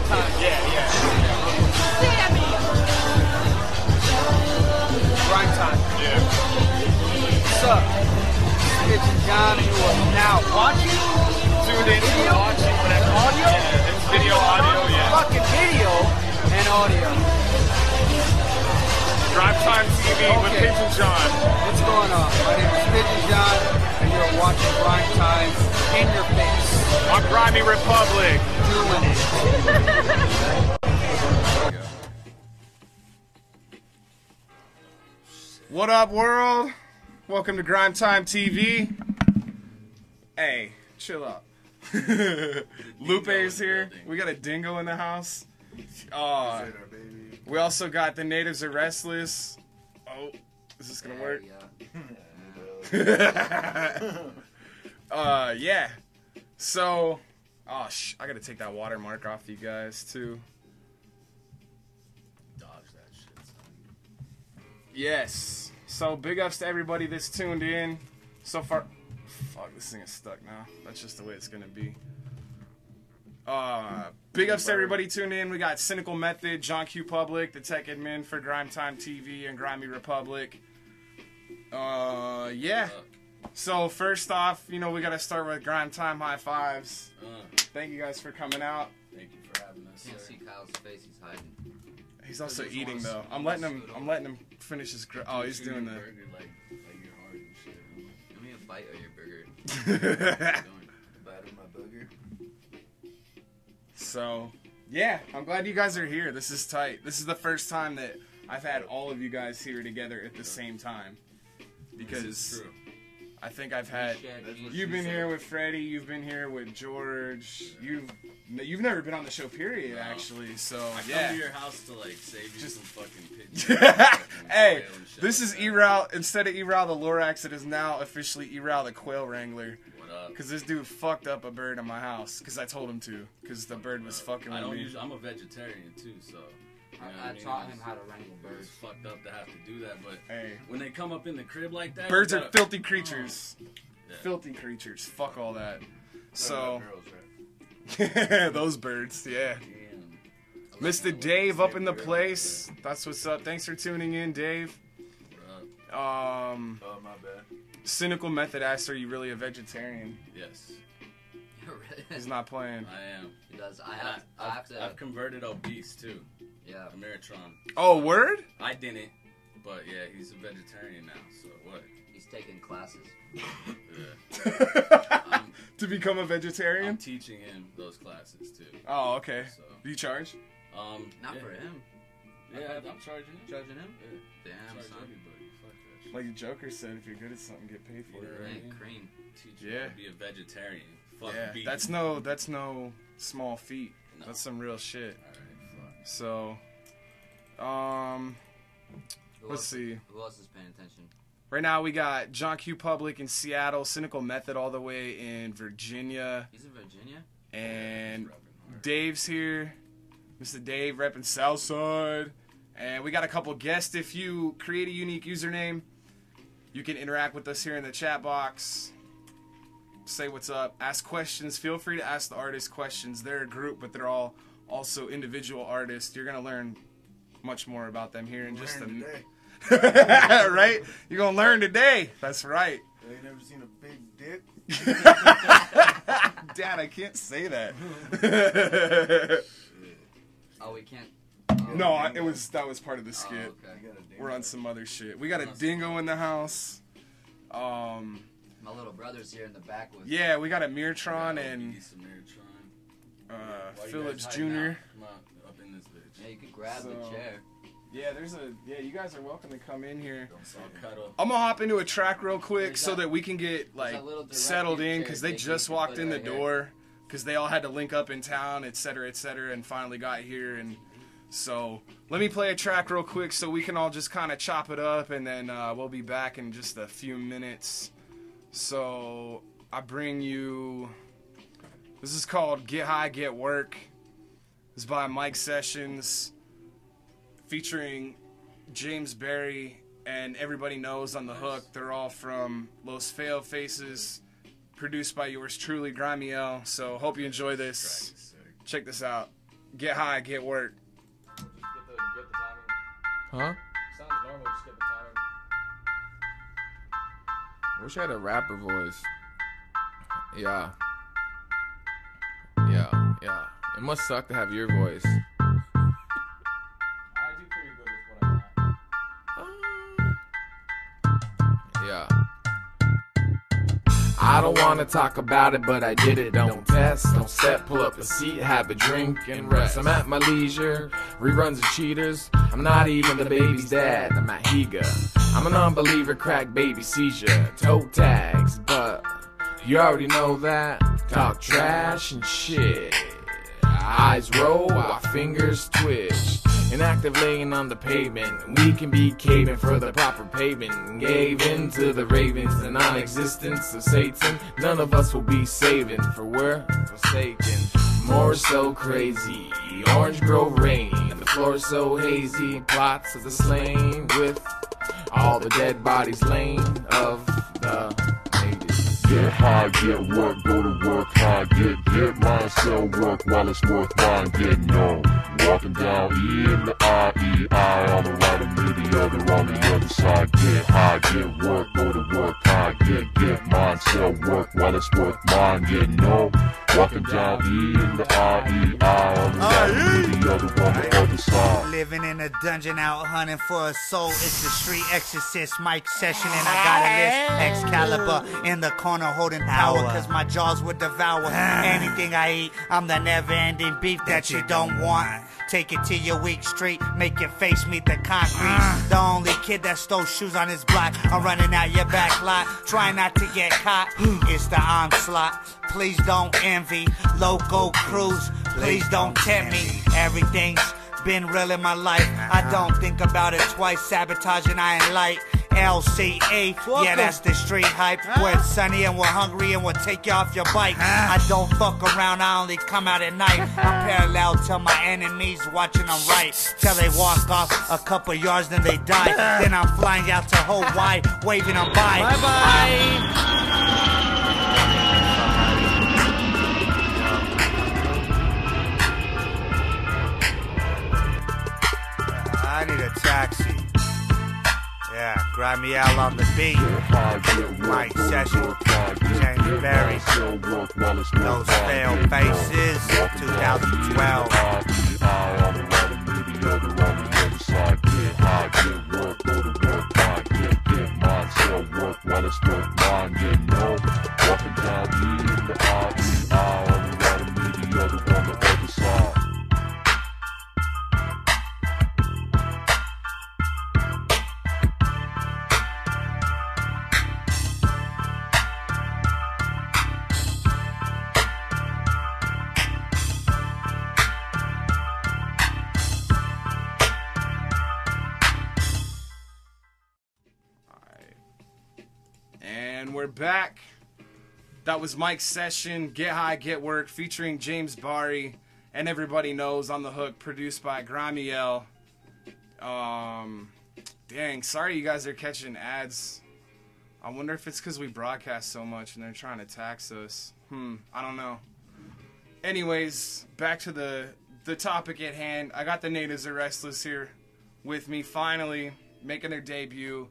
time. Yeah. Grime time. Yeah. What's up? Stitch and John, and you are now watching, Tuned in, watching, whatever. audio, Yeah, it's video, audio, yeah. fucking video and audio. GrimeTime TV with Okay. Pigeon John. What's going on? My name is Stitch and John, and you're watching Grime Time in your face. On Grimy Republic. Doing it. What up, world? Welcome to GrimeTime TV. Hey, chill up. Lupe's here. We got a dingo in the house. We also got the Natives Are Restless. Oh, is this gonna work? Yeah. So, I gotta take that watermark off you guys too. Dodge that shit, son. Yes. So big ups to everybody that's tuned in so far. Fuck, this thing is stuck now. That's just the way it's gonna be. Big ups to everybody tuned in. We got Cynical Method, John Q Public, the tech admin for GrimeTime TV and Grimy Republic. Yeah. So first off, you know, we gotta start with GrimeTime high fives. Thank you guys for coming out. Thank you for having us. Can't see Kyle's face. He's hiding. He's also eating though. I'm letting him finish his. Oh, he's doing the. Burger like you're hard and shit. Give me a bite of your burger. Bite of my burger. So, yeah, I'm glad you guys are here. This is tight. This is the first time that I've had all of you guys here together at the same time. Because I think I've had... You've been here with Freddie, you've been here with George, you've never been on the show, period, actually, so, yeah. I come to your house to, like, save you some fucking pigeons. Hey, this is E-Row, instead of E-Row the Lorax, it is now officially E-Row the Quail Wrangler. Because this dude fucked up a bird in my house, because I told him to, because the bird was fucking with me. I'm a vegetarian, too, so... I taught him how to wrangle birds. It's fucked up to have to do that, but hey, when they come up in the crib like that... Birds are filthy creatures. Yeah. Filthy creatures. Fuck all that. So... Girls, right? Those birds, yeah. Damn. Mr. Dave up in the place. That's what's up. Thanks for tuning in, Dave. Oh, my bad. Cynical Method asked, are you really a vegetarian? Yes. He's not playing. I am. He does. I have to. I've converted obese, too. Yeah. Ameritron. Oh, word? I didn't, but yeah, he's a vegetarian now, so what? He's taking classes. Yeah. To become a vegetarian? I'm teaching him those classes, too. Oh, okay. So, do you charge? Not for him. Yeah, I'm charging him. Charging him? Yeah. Damn, Charge son. everybody. Fuck that shit. Like the Joker said, if you're good at something, get paid for it, right? Ain't cream. Teach you how to be a vegetarian. Fuck Yeah, beef. that's no small feat. No. That's some real shit. Alright, fuck. So, let's see. Who else is paying attention? Right now we got John Q Public in Seattle, Cynical Method all the way in Virginia, He's in Virginia? and Yeah, Dave's here. Mr. Dave repping Southside. And we got a couple guests. If you create a unique username, you can interact with us here in the chat box. Say what's up. Ask questions. Feel free to ask the artists questions. They're a group, but they're all also individual artists. You're going to learn much more about them here in just a minute. Right? You're going to learn today. That's right. You ain't never seen a big dick? Dad, I can't say that. Oh, we can't. No, that was part of the skit. Oh, okay. We're on some other shit. We got a dingo in the house. My little brother's here in the back with. Yeah, we got a Mirtron and Why you Phillips guys Jr. hiding out? Come on, up in this bitch. Yeah, you can grab the chair. Yeah, you guys are welcome to come in here. Don't cuddle. I'm gonna hop into a track real quick so that we can get like that little settled in, directing because chair they thing just you can walked put in the right here. door, because they all had to link up in town, etc., and finally got here. And so let me play a track real quick so we can all just kind of chop it up, and then we'll be back in just a few minutes. So I bring you. This is called Get High, Get Work. It's by Mike Sessions, featuring James Barrie and Everybody Knows on the hook. They're all from Los Faces, produced by yours truly, Grimy L. So hope you enjoy this. Check this out. Get high, get work. Get the timing. Huh? Sounds normal, just get the timing. Wish I had a rapper voice. Yeah. It must suck to have your voice. I do pretty good with what I got. Yeah. I don't wanna talk about it, but I did it. Don't test, don't step, pull up a seat, have a drink and rest. I'm at my leisure, reruns of cheaters. I'm not even the baby's dad, I'm at Higa. I'm an unbeliever, crack baby seizure, toe tags, but you already know that. Talk trash and shit. Eyes roll while fingers twitch. Inactive laying on the pavement. We can be caving for the proper payment. Gave in to the ravens, the non-existence of Satan. None of us will be saving, for we're forsaken. More so crazy. Orange Grove rainy. The floor so hazy. Plots of the slain with all the dead bodies laying of the natives. Get high, get work, go to work hard, get mine, sell work while it's worth mine, get known. Walking down E in the I on the right and me the other on the other side. Get high, get work, go to work hard, get mine, sell work while it's worth mine, get known. Walking down E in the I on the right and me the other on the other side. Living in a dungeon out hunting for a soul. It's the street exorcist mic session and I got a list. Excalibur in the corner holding power, cause my jaws would devour anything I eat. I'm the never-ending beef that you don't want. Take it to your weak street, make your face meet the concrete. The only kid that stole shoes on his block. I'm running out your back lot, trying not to get caught. It's the onslaught, please don't envy. Loco cruise, please don't tempt me. Everything's been real in my life. I don't think about it twice, sabotaging I ain't light. LCA, yeah, that's the street hype. Where it's sunny and we're hungry and we'll take you off your bike. I don't fuck around, I only come out at night. I'm parallel to my enemies, watching them right till they walk off a couple yards, then they die. Then I'm flying out to Hawaii, waving them bye. Bye bye. I need a taxi. Yeah, Grimy L on the beat. Mic session. James Barrie. Those Failed Faces. 2012. We're back. That was Mike's session, Get High, Get Work, featuring James Barrie and Everybody Knows on the hook, produced by Grimy L. Dang, sorry you guys are catching ads. I wonder if it's because we broadcast so much and they're trying to tax us. I don't know. Anyways, back to the topic at hand. I got the Natives Are Restless here with me, finally, making their debut.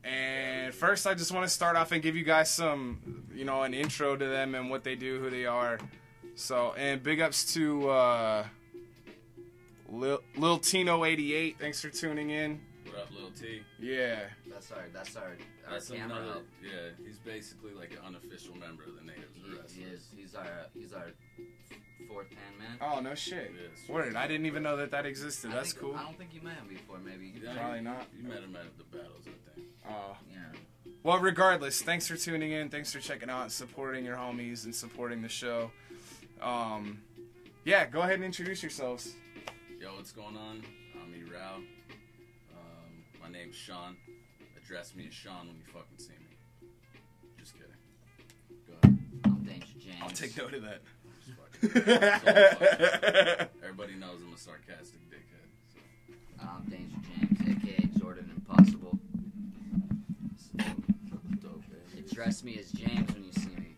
And first, I just want to start off and give you guys some, an intro to them and what they do, who they are. So, and big ups to Lil Tino88. Thanks for tuning in. What up, Lil T? Yeah. That's our Another, camera. yeah, he's basically like an unofficial member of the Natives Are Restless. He is. He's our fourth hand man. Oh, no shit. Yes. Word. I didn't even know that existed. That's cool. I don't think you met him before. Maybe. Probably not. You met him at the battles, I think. Oh. Yeah. Well, regardless, thanks for tuning in. Thanks for checking out and supporting your homies and supporting the show. Yeah, go ahead and introduce yourselves. Yo, what's going on? I'm E-Rao. My name's Sean. Address me as Sean when you fucking see me. Just kidding. Go ahead. I'm Danger James. I'll take note of that. Everybody knows I'm a sarcastic dickhead. So. I'm Danger James, aka Jordan Impossible. Dope, baby. Address me as James when you see me.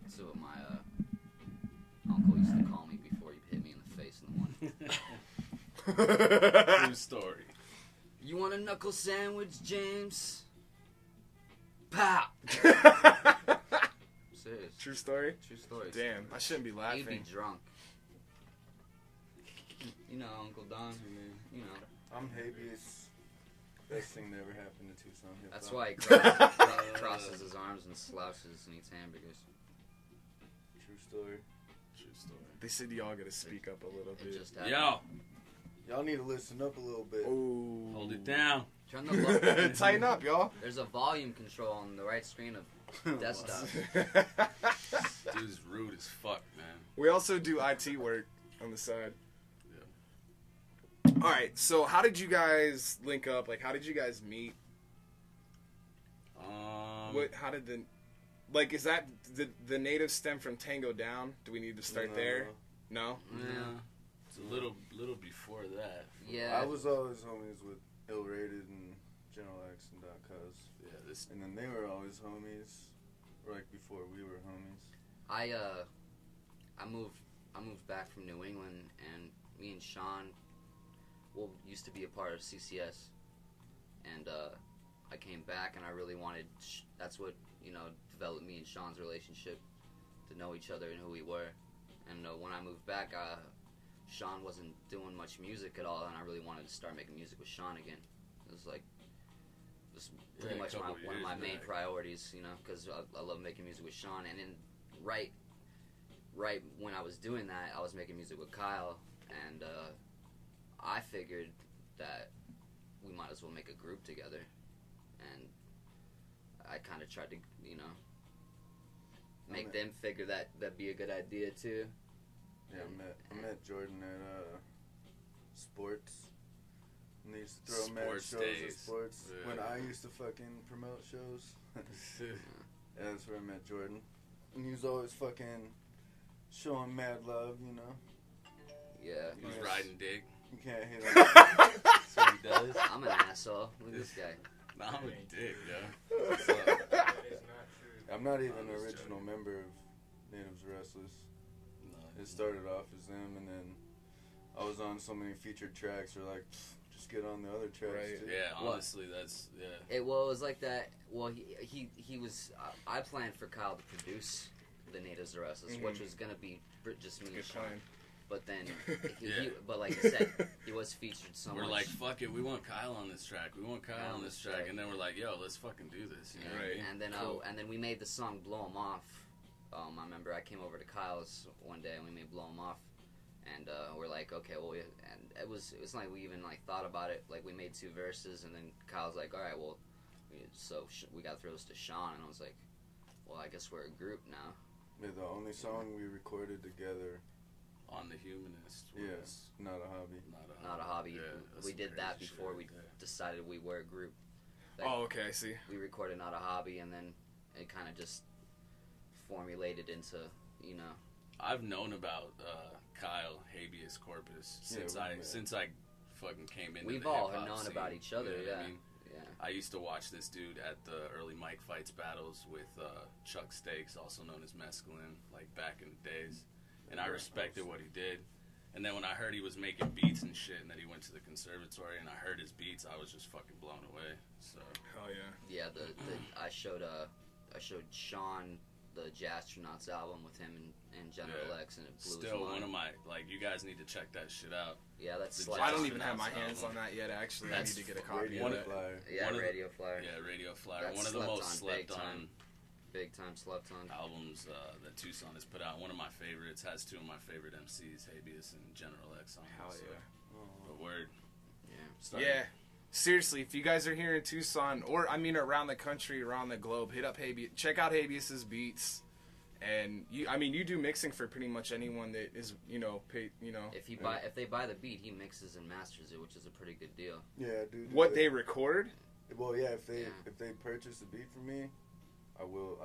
That's what my uncle used to call me before he hit me in the face in the morning. True story. You want a knuckle sandwich, James? Pow! Serious. True story? True story. Damn, I shouldn't be laughing. You'd be drunk. You know, Uncle Don. You know. I'm Habeas. Best thing that ever happened to Tucson hip-hop. That's why he crosses his arms and slouches and eats hamburgers. True story. True story. They said y'all gotta speak up a little It bit. just happened. Yo, Y'all need to listen up a little bit. Ooh. hold it down. Turn the Tighten up, y'all. There's a volume control on the right screen of desktop. Dude's rude as fuck, man. We also do IT work on the side. All right, so how did you guys link up? Like, how did you guys meet? How did is that the native stem from Tango Down? Do we need to start there? No. Yeah. It's a little before that. Yeah. I was always homies with Ill Rated and General X and Doc Cuz. Yeah, this. And then they were always homies, like before we were homies. I moved back from New England, and me and Sean used to be a part of CCS, and I came back and I really wanted. That's what developed me and Sean's relationship, to know each other and who we were. And when I moved back, Sean wasn't doing much music at all, and I really wanted to start making music with Sean again. It was like just pretty much one of my main priorities, because I love making music with Sean. And then right when I was doing that, I was making music with Kyle, and I figured that we might as well make a group together, and I kind of tried to, make them figure that'd be a good idea too. Yeah, I met Jordan at sports. And they used to throw mad Sports shows days. at sports. Yeah. When I used to fucking promote shows. Yeah, that's where I met Jordan. And he was always fucking showing mad love, Yeah. He was riding dick. You can't hate on That's what he does. I'm an asshole. Look at this guy. Nah, I'm a dick, yo. I'm not even an original member of Natives Are Restless. No, It started off as them, and then I was on so many featured tracks. They're like, just get on the other tracks. Right. Too. Yeah, honestly, that's It was like that. Well, he was. I planned for Kyle to produce the Natives Are Restless, which was gonna be just me and Good Sean. plan. But then, Yeah. but like I said, he was featured so We're much. like, fuck it, we want Kyle on this track. We want Kyle on this track, and then we're like, yo, let's fucking do this. You know what I Right. mean? And then and then we made the song "Blow 'Em Off." I remember I came over to Kyle's one day and we made "Blow 'Em Off," and we're like, okay, well, and it was like we even like thought about it. Like we made 2 verses, and then Kyle's like, all right, well, we got to throw this to Sean, and I was like, well, I guess we're a group now. Yeah, the only song we recorded together. On the Humanist was Yes, not a hobby. Not a hobby. Yeah, that's We some did that crazy before shit we right there. decided we were a group. Like, Oh, okay, I see. we recorded Not a Hobby, and then it kind of just formulated into, I've known about Kyle, Habeas, Corpus since we met. since I fucking came into we've the all hip-hop known scene. about each other. You know what Yeah, I mean? yeah. I used to watch this dude at the early Mike Fights battles with Chuck Stacc, also known as Mescaline, like back in the days. And I respected what he did. And then when I heard he was making beats and shit, and that he went to the conservatory, and I heard his beats, I was just fucking blown away. So Hell yeah. Yeah, I showed Sean the Jazztronauts album with him and General X, and it blew still his mind. one of my you guys need to check that shit out. Yeah, that's the like, I don't even have Jazztronauts my hands album. on that yet, actually. I That's need to get a copy Radio of it. Flyer. Yeah, one of the- Radio Flyer. Yeah, Radio Flyer. That's One of the slept most on, slept big on time. Big time slept on. albums that Tucson has put out. One of my favorites. Has 2 of my favorite MCs, Habeas and General X on it. Hell So, yeah. but word. Yeah. Yeah. Seriously, if you guys are here in Tucson, or around the country, around the globe, hit up Habeas. Check out Habeas's beats. And you do mixing for pretty much anyone that is, If they buy the beat, he mixes and masters it, which is a pretty good deal. Yeah, dude. what they record. Well, yeah, if they Yeah. purchase a beat from me, I will.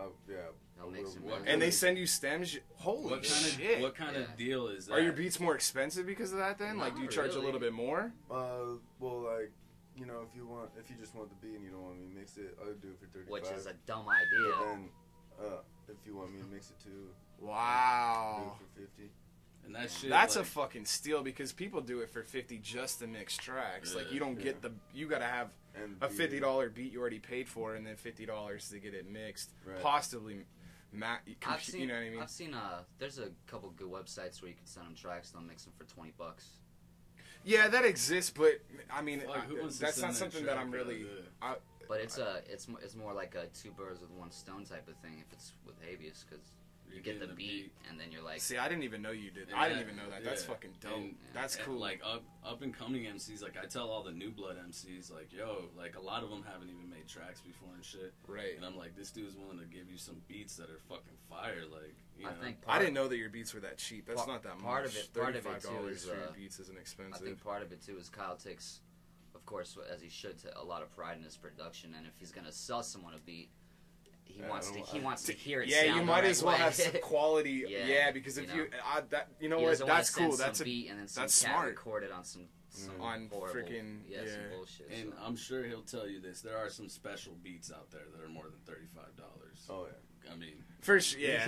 I'll mix and will. master. And they send you stems. Holy shit. What kind Yeah. of deal is that? Are your beats more expensive because of that then? Like, do you Not charge a really. little bit more? Well, like, if you just want the beat and you don't want me to mix it, I'll do it for 35. Which is a dumb But idea. then, if you want me to mix it too, I'll do Wow. it for 50. And that shit, that's like, a fucking steal because people do it for 50 just to mix tracks. Like you don't Yeah. get you gotta have And a beat $50 beat you already paid for, and then $50 to get it mixed, Right. possibly. You know what I mean? I've seen there's a couple good websites where you can send them tracks and they'll mix them for $20. Yeah, that exists, but I mean, Fuck, who wants to that's send not their something that track I'm out really. there? But it's more like a two birds with one stone type of thing if it's with Habeas, because you get the beat and then you're like, See, I didn't even know you did. And I didn't that- even know that. That's yeah. fucking dope. And- That's and, cool. Like up and coming MCs, like I tell all the new blood MCs, like yo, like a lot of them haven't even made tracks before and shit. Right. And I'm like, this dude's willing to give you some beats that are fucking fire. Like, you know. I think I didn't know that your beats were that cheap. That's not that much. part of it too $35 is, for your beats isn't I expensive. think part of it too is Kyle takes, of course, as he should, a lot of pride in his production, and if he's gonna sell someone a beat, he wants to hear it. Yeah, sound you the might right as well way. have some quality. Yeah, because if you know. you know He what, doesn't wanna that's send cool. some That's beat and then some that's cat smart. recorded on some On horrible, freaking- some yeah. bullshit. And so. I'm sure he'll tell you this. There are some special beats out there that are more than $35. Oh yeah. I mean, First, yeah.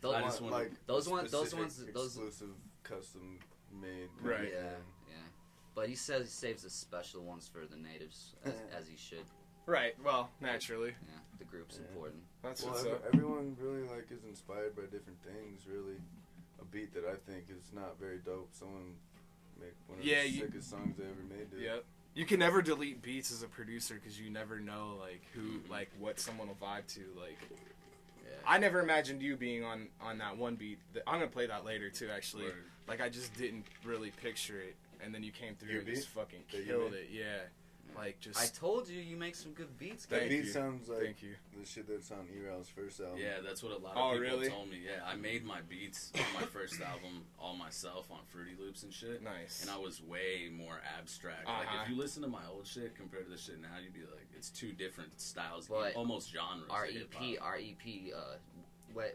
Those I ones- just want like those ones, specific, those exclusive, custom made. Right. Yeah, yeah. But he says he saves the special ones for the natives, as he should. Right. Well, naturally. Yeah, the group's Yeah. important. That's Well, what's up. everyone really like is inspired by different things. Really, a beat that I think is not very dope. Someone make one of Yeah, the you- sickest songs they ever made. Dude. Yep. You can never delete beats as a producer because you never know like what someone will vibe to. Like, I never imagined you being on that one beat. I'm gonna play that later too. Actually, Word. like I just didn't really picture it, and then you came through Your and just beat fucking that you killed made? it. Yeah. Like just. I told you make some good beats, That Thank guys. beat you. sounds like Thank you. the shit that's on E-Rail's first album. yeah, that's what a lot Oh, of people really? told me. Yeah, I made my beats on my first album all myself on Fruity Loops and shit. Nice. And I was way more abstract. Like, Uh-huh. if you listen to my old shit compared to the shit now, you'd be like, it's two different styles, But almost genres. Our of EP, hip-hop.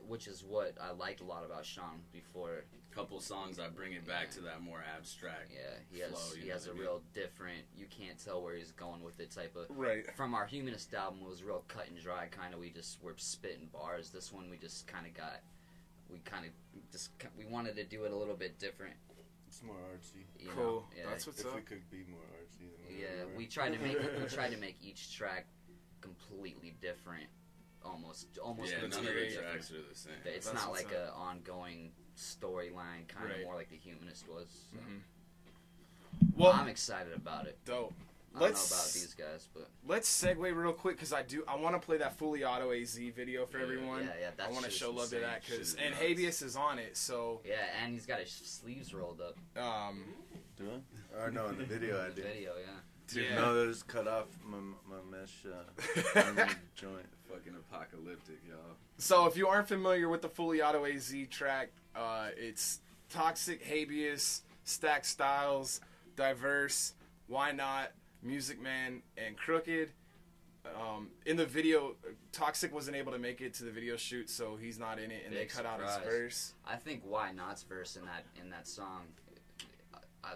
which is what I liked a lot about Sean before. Couple songs, I bring it back to that more abstract. Yeah, he flow, has you he know has a what I mean? real different. You can't tell where he's going with it type of. Right. From our Humanist album, it was real cut and dry. Kind of, we just were spitting bars. This one, we just kind of we wanted to do it a little bit different. It's more artsy. You know? Cool. Yeah. That's what's If up. we could be more artsy, then Yeah, were. we tried to make each track completely different, almost Yeah, completely none of the different. tracks are the same. It's That's not what's like up. a ongoing storyline, kind of Right. more like the Humanist was. So. Mhm. Well, I'm excited about it. dope. I don't know about these guys, but Let's segue real quick because I want to play that Fully Auto AZ video for Yeah, everyone. yeah, that I want to shit show is love to insane. that Shit because is and nuts. Habeas is on it. So yeah, and he's got his sleeves rolled up. Do I? Or no, in the video I In the did. video, yeah. Dude, Yeah. no, they just cut off my mesh army joint. Fucking apocalyptic, y'all. So if you aren't familiar with the Fully Auto AZ track, it's Toxic, Habeas, Stacc Styles, DieVerse, Why Not, MuzikMan, and Crookyd. In the video, Toxic wasn't able to make it to the video shoot, so he's not in it, and they Big cut out his surprise. verse. I think Why Not's verse in that song, I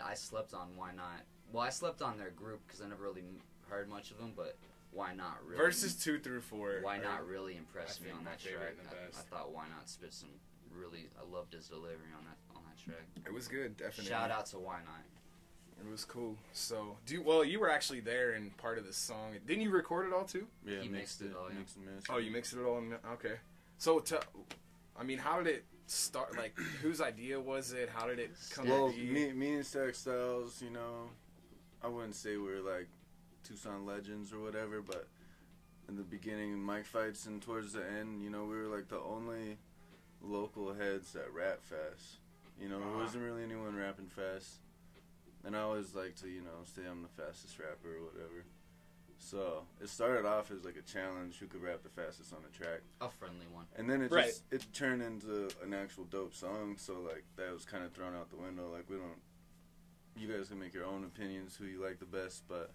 I slept on Why Not. Well, I slept on their group because I never really heard much of them, but Why Not really. Verses 2 through 4. Why are- Not really impressed I me think on my that favorite track. and the I best. thought Why Not spit some really. I loved his delivery on that track. It was good, definitely. Shout out to Why Not. It was cool. So, you were actually there and part of the song. Didn't you record it all too? Yeah, He mixed it all, yeah. Mixed and matched. Oh, you mixed it all in. Okay. So, how did it start? Like, whose idea was it? How did it come Well, to be? me and Stacc Styles, you know, I wouldn't say we're like Tucson legends or whatever, but in the beginning, mic fights and towards the end, you know, we were like the only local heads that rap fast. You know, there wasn't really anyone rapping fast. And I always like to, you know, say I'm the fastest rapper or whatever. So it started off as like a challenge, who could rap the fastest on the track. A friendly one. And then it Right. just it turned into an actual dope song. So like that was kind of thrown out the window. Like you guys can make your own opinions who you like the best, but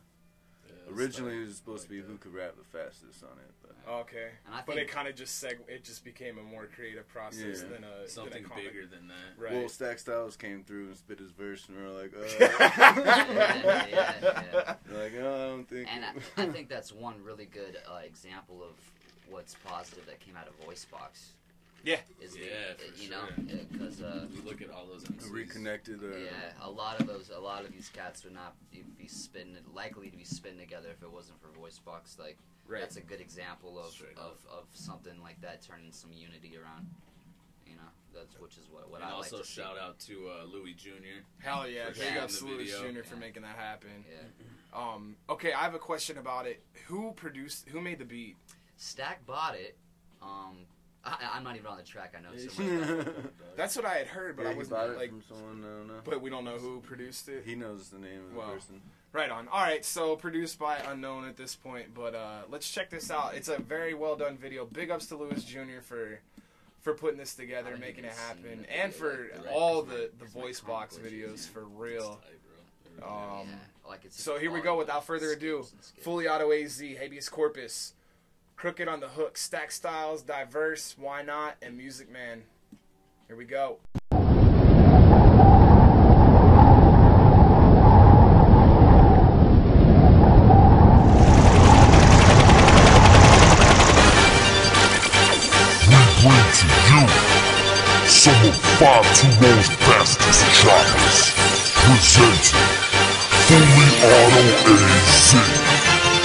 originally it was supposed to be who could rap the fastest on it. But Okay. And I But think- it kind of just it just became a more creative process Yeah. than a Something than a comic. bigger than that. Right. well, Stacc Styles came through and spit his verse, and we were like, yeah. They're like, oh, I don't think. And I think that's one really good example of what's positive that came out of VoiceBox. Yeah. Is the, Yeah, for you know, sure. because You look at all those MCs. Reconnected. yeah, a lot of these cats would not be likely to be spitting together if it wasn't for voice box. Like that's a good example of something like that turning some unity around. You know, which is what I like to see. Also shout out to Louis Jr. Hell yeah, For big shooting ups the to Louis video. Jr. for making that happen. Yeah. Okay, I have a question about it. Who made the beat? Stacc bought it. I'm not even on the track. I know somebody. That's what I had heard, but yeah, I he wasn't bought it like. from someone, I don't know. But we don't know who produced it. He knows the name of the person. Right on. All right, so produced by unknown at this point, but let's check this out. It's a very well done video. Big ups to Louis Jr. for putting this together, making it happen, and for all the voice box videos for real. So here we go. Without further ado, Fully Auto AZ, Habeas Corpus, Crookyd on the hook, Stacc Styles, DieVerse, Why Not, and MuzikMan. Here we go. Bring to you some of 520's fastest choppers. Presenting Fully Auto AZ.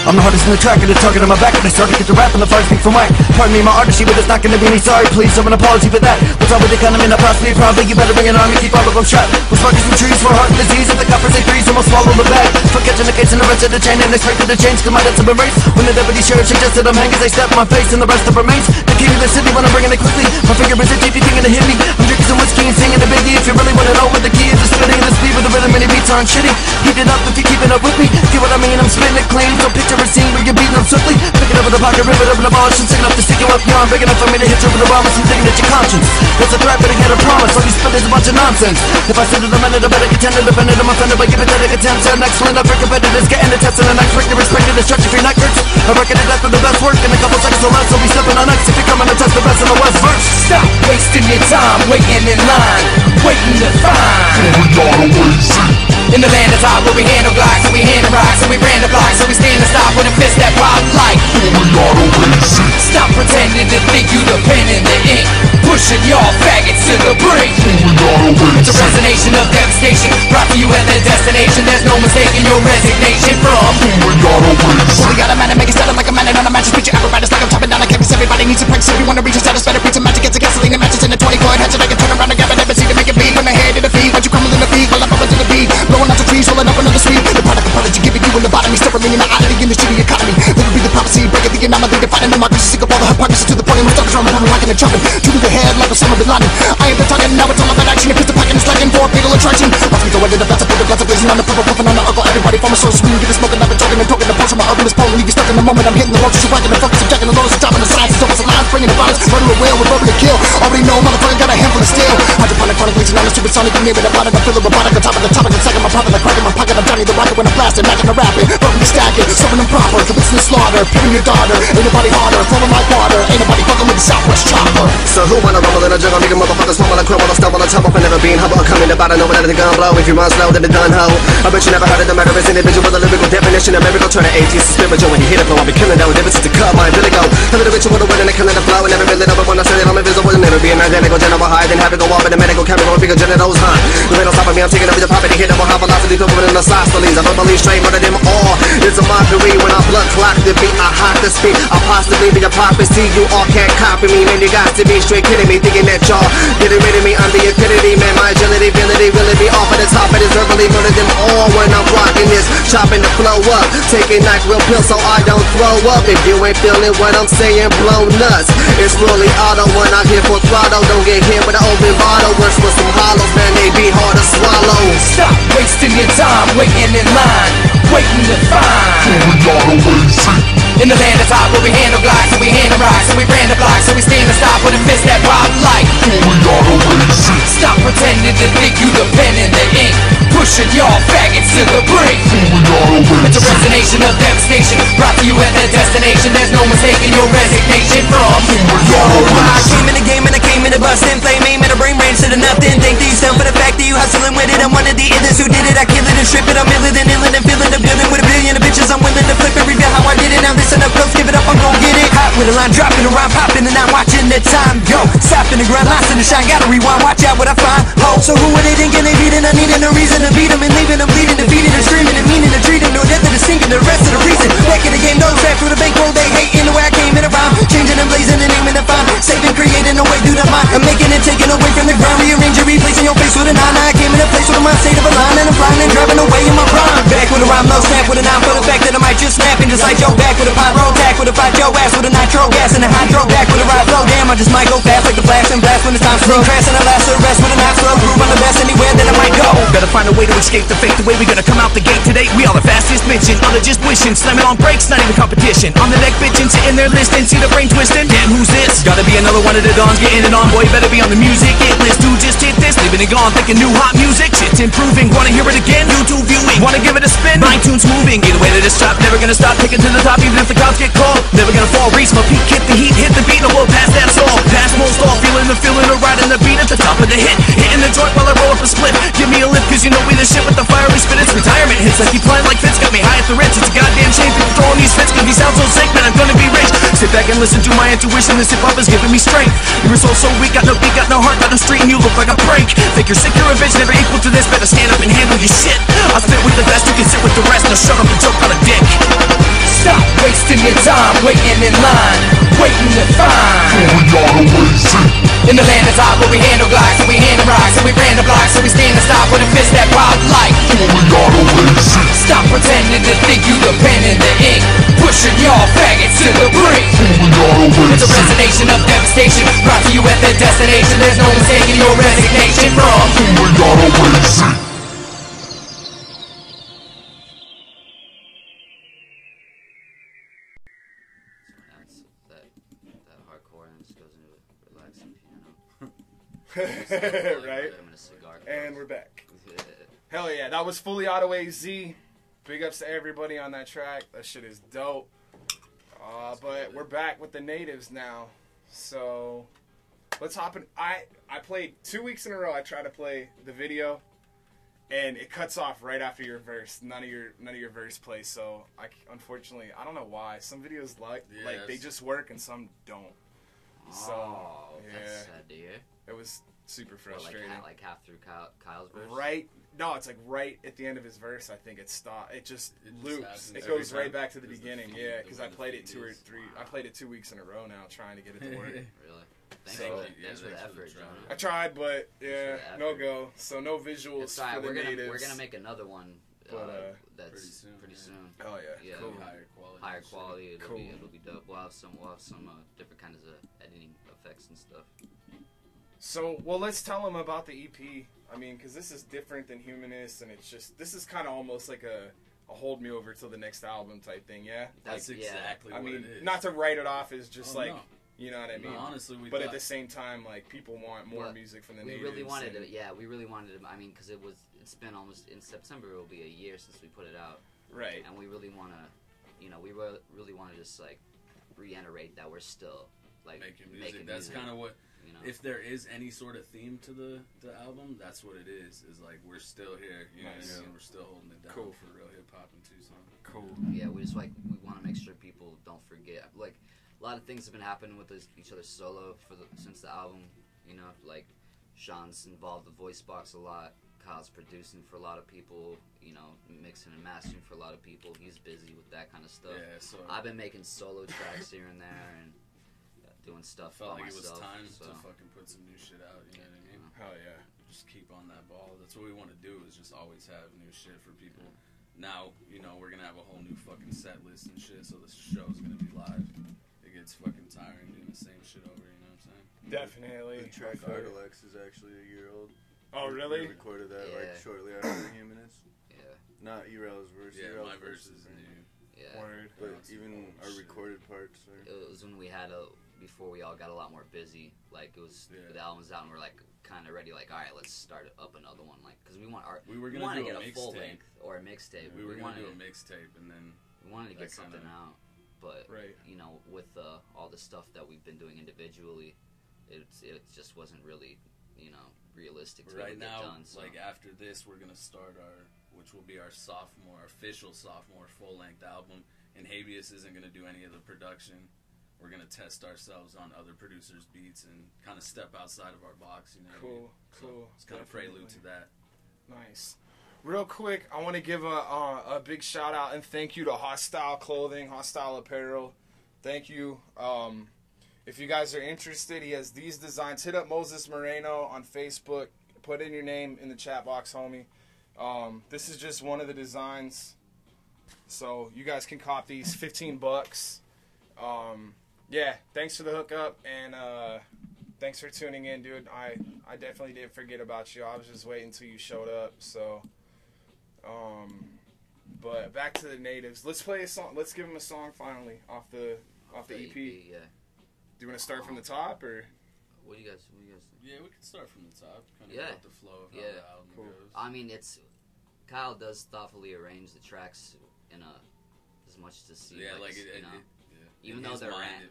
I'm the hardest in the track, and the target on my back, and I started to get the rap, and the fire speak for whack. Pardon me, my artistry, but it's not gonna be any sorry, please, have an apology for that. What's up with the economy, not possibly, probably, you better bring an army, keep all of them strapped. With sparkers and trees for heart disease, if the coppers say threes, almost swallow the bag. For catching the case and the rest of the chain, and expected to change, cause my debts have been raised. When the deputy sheriff suggested I'm hanging, they slapped my face, and the rest of remains. The king of the city, when I'm bringing it quickly, my finger is itchy, if you thinking to hit me. I'm drinking some whiskey and singing the biggie, if you really wanna know what the key is, the spitting and the speed with the rhythm, and the beats aren't shitty. Heat it up if you're keeping up with me, get what I mean, I'm spitting it clean, so picture a scene where you're beating up swiftly. Pick it up with a pocket, rip it up in a ball, shit, sick enough to stick you up, yawn, big enough for me to hit you with a bomb, and some digging at your conscience. That's a threat, but I get a promise, all you spit is a bunch of nonsense. If I sit at a minute, I better contend to defend it, I'm offended by your pathetic attempts. An excellent effort, competitors getting the test, and the next week, respected the stretch if your neck hurts. I reckon to death with the best work, in a couple seconds or less, I'll be stepping on X if you're coming to test the best in the West verse. Stop wasting your time, waiting in line, waiting to find. Fully Auto AZ. In the land of top, where we handle blocks, and we handle rocks, and we ran the blocks, so we stand and stop with a fist that pop like. Fully Auto AZ. Stop pretending to think you the pen and the ink, pushing y'all faggots to the brink. Fully Auto AZ. It's a resonation of devastation, brought to you at the destination. There's no mistaking your resignation from Fully Auto AZ. Fully automatic, make it sound like a man and on a mattress. Picture apparatus like I'm chopping down a canvas. Everybody needs a practice if you wanna reach a status. Better beat some magic, get the gasoline and matches in the 24 hatchet. I can turn around and grab an embassy to make it beat. From the head to the feet, once you crumble in the feet, well I'm up into the beat. Blowing out the trees, rolling up another sweet. The product of apology, giving you in the bottom. He's still remaining the oddity in the shitty economy. This will be the prophecy, breaking the anomaly, defining democracy. Sick of all the hypocrisy to the point where suckers running around like an jumping. Two to the head like Osama bin Laden. I am the target, now it's all about action. If it's the packet, it's like for fatal attraction. Watch me go into the best, I put the glass of blazing on the purple, puffing on the uncle. Everybody from a source screen, get it smoking, I've been talking and talking. The pulse of my oven is pulling, leave you stuck in the moment. I'm hitting the roaches, whacking the focus, I'm jacking the lows, dropping the sides, it's almost alive, bringing the violence. Murder a whale with rubber to kill. Already know, motherfucker got a handful of steel. Hydroponic, chronic, bleaching on the supersonic, I'm near with a product, I feel a robotic, on top of the topic, and second my profit, like cracking my pocket, I'm Johnny the Rocket when I'm blasting, matching the rapping, rubbing the stacking, serving them proper, convincing the slaughter, picking your daughter, ain't nobody harder, flowing like water, ain't nobody fucking with the Southwest chopper. So who wanna rumble in a jungle, making motherfuckers fumble and crumble, stumble and tumble for never being humble, coming about, I know when anything gun blow, if you run slow, then it's done ho. I bet you never heard of the murderous individual with a lyrical definition of miracle, turn to atheist to spiritual, when you hit a flow, I'll be killing no difference to cut, mine really go. A little ritual with a word and a killing the flow, and never really know, but when I say that I'm invisible, it'll never be an identical general high, then have to go off in the medical chemical, bigger genitals, huh? The way don't stop me, I'm taking over the property, hit double high velocity, people in the Sosthenes, I don't believe straight, murder them all. It's a mockery when I blood clock the beat, I have to speak, I possibly be a prophecy, you all can't copy me, man, you got to be straight kidding me, thinking that y'all getting rid of me, I'm the epitome, man, my agility, ability, really be off at the top, it is verbally murder them all when I'm rocking this, chopping the flow up, taking night real pills so I don't throw up, if you ain't feeling what I'm saying, blow nuts, it's fully auto when I hit for throttle, don't get hit with an open bottle, worse with some hollows, man, they be hard to swallow. Stop wasting your time, waiting in line, waiting to find. Fully Auto AZ. In the land of top, where we handle blocks, and we handle rocks, and we ran the blocks, so we stand and stop with a fist that pop like. Fully Auto AZ. Stop pretending to think you the pen and the ink, pushing y'all faggots to the brink. Fully Auto AZ. It's a resonation of devastation, brought to you at the destination. There's no mistaking your resignation from. I came in the game and I came in the bus and flame aim and a brain range to the nothing. Thank these down for the fact that you hustling with it. I'm one of the illest who did it. I kill it and strip it. I'm iller than illin' and feeling the building with a billion of bitches. I'm willing to flip and reveal how I did it. Now this and up close, give it up, I'm gon' get it. Hot Hot with a line, dropping a rhyme, popping, and I'm watching the time go. Stopping the grind, lost in the shine, gotta rewind, watch out what I find. Oh, so who are they thinking they beating? I needing a reason to beat them and leaving them bleeding, defeated and screaming and meaning to treat them. No death of the sinking, the rest of the reason. Back in the game, those after the bankroll, they hating the way I came in a rhyme. Changing and blazing and aiming to find. Saving, creating a way through the mind. I'm making and taking away from the ground. Rearranging, replacing your face with a 9. I came in a place with a mind state of a line, and I'm flying and driving away in my prime. Back with a rhyme, no snap with a 9 for the fact that I might just snap and just like Joe. Back with a pot roll, tack with a fight Joe ass with a nitro gas and a hydro. Back with a ride flow, damn I just might go fast like the flash and blast when it's time slow. Crash and I last the rest with a knife slow. Groove on the best anywhere that I might go. Better find a way to escape the fate. The way we gonna come out the gate today. We are the fastest bitchin', other just wishing. Slamming on brakes, not even competition. On the deck bitchin', sitting there listening, see the brain twisting. Damn, who's this? Gotta be another one of the dons getting it on. Boy, better be on the music hit list. Dude, just hit this, leaving it gone, thinking new hot music. Shit's improving, wanna hear it again? YouTube viewing, wanna give it a spin? My tune's moving, either way that it's stopped. Never gonna stop, taking to the top, even if the clouds get cold. Never gonna fall, reach my peak, hit the heat, hit the beat, no blow past that soul. Past most all, feeling the riding the beat at the top of the hit. Hitting the joint while I roll up a split. Give me a lift, cause you know we the shit with the fiery spit. It's retirement hits, I keep flying like fits, got me high at the ritz. It's a goddamn shame, people throwing these fits, cause these sound so sick, man, I'm gonna be rich. Sit back and listen to my intuition, this hip-hop is giving me strength. You were so weak, got no beat, got no heart, got no street, and you look like a prank. Think you're sick, you're a bitch, never equal to this, better stand up and handle your shit. I spit with the best, you can sit with the rest, now shut up and joke on a dick. Stop wasting your time, waiting in line, waiting to find. In the land that's hot, where we handle glocks, and we handle rocks, and we brand the blocks, so we stand and stop with a fist that pop like. Stop pretending to think you the pen in the ink, pushing y'all faggots to the brink. It's a resignation of devastation, brought to you at the destination. There's no mistaking your resignation from. That hardcore and just goes into a relaxing piano. Right? And we're back. Hell yeah, that was fully auto AZ. Big ups to everybody on that track. That shit is dope. But we're back with the Natives now. So let's hop in. I played 2 weeks in a row. I tried to play the video, and it cuts off right after your verse. None of your verse plays. So unfortunately, I don't know why. Some videos like they just work and some don't. So that's sad to hear. It was super frustrating. Like half through Kyle's verse. Right. No, it's like right at the end of his verse. I think it stopped. It just loops. It goes right back to the beginning. Yeah, because I played it 2 or 3. I played it 2 weeks in a row now, trying to get it to work. Really? Thanks for the effort, John. I tried, but yeah, no go. So no visuals it's right. for the Natives. We're gonna make another one. That's pretty soon. Oh yeah, cool. Higher quality. It'll cool. Be dope. We'll have some different kinds of editing effects and stuff. So, well, let's tell them about the EP. I mean, because this is different than Humanist, and it's just, this is kind of almost like a hold me over till the next album type thing, yeah? That's exactly what it is. Not to write it off as just you know what I mean? No, honestly, but at the same time, like, people want more music from the Natives. We really wanted to, I mean, because it's been almost, in September, it'll be a year since we put it out. Right. And we really want to, we really want to just, like, reiterate that we're still, like, making music. That's kind of what... If there is any sort of theme to the album, that's what it is. Is like we're still here, you know what I mean? We're still holding it down for real hip hop in Tucson. Cool. Yeah, we want to make sure people don't forget. Like a lot of things have been happening with each other solo since the album. Like Sean's involved the voice box a lot. Kyle's producing for a lot of people. Mixing and mastering for a lot of people. He's busy with that kind of stuff. Yeah, so I've been making solo tracks here and there and doing stuff felt by like myself. It was time to fucking put some new shit out, you know what I mean? Hell yeah. Just keep on that ball. That's what we want to do, is just always have new shit for people. Now, we're going to have a whole new fucking set list and shit, so the show's going to be live. It gets fucking tiring doing the same shit over, you know what I'm saying? Definitely. The track Artillects is actually a year old. Oh, really? We recorded that like shortly after Humanist. Yeah. Not Erel's verse. Yeah, Erel's my verse is new. Yeah. Word. But even our recorded parts are... It was when we had before we all got a lot more busy. Like it was the album's out and we're like kind of ready. Like, all right, let's start up another one. Like, because we want to get a full length or a mixtape. We were gonna do a mixtape, and then we wanted to get something out. But with all the stuff that we've been doing individually, it just wasn't really realistic to right now. Get done, so. Like after this, we're gonna start which will be our official sophomore full length album. And Habeas isn't gonna do any of the production. we're gonna test ourselves on other producers' beats and kind of step outside of our box. You know. Cool. So it's kind of prelude to that. Nice. Real quick, I want to give a big shout out and thank you to Hostile Clothing, Hostile Apparel. Thank you. If you guys are interested, he has these designs. Hit up Moses Moreno on Facebook. Put in your name in the chat box, homie. This is just one of the designs. So you guys can cop these, 15 bucks. Yeah, thanks for the hookup, and thanks for tuning in, dude. I definitely didn't forget about you. I was just waiting until you showed up. So, but back to the Natives. Let's play a song. Let's give them a song finally off the EP. Yeah. Do you want to start from the top, or? What do you guys think? Yeah, we can start from the top. Kind of Yeah. about the flow of how the album goes. I mean, Kyle does thoughtfully arrange the tracks in as much to see. Yeah, like you know? Even In though his mind,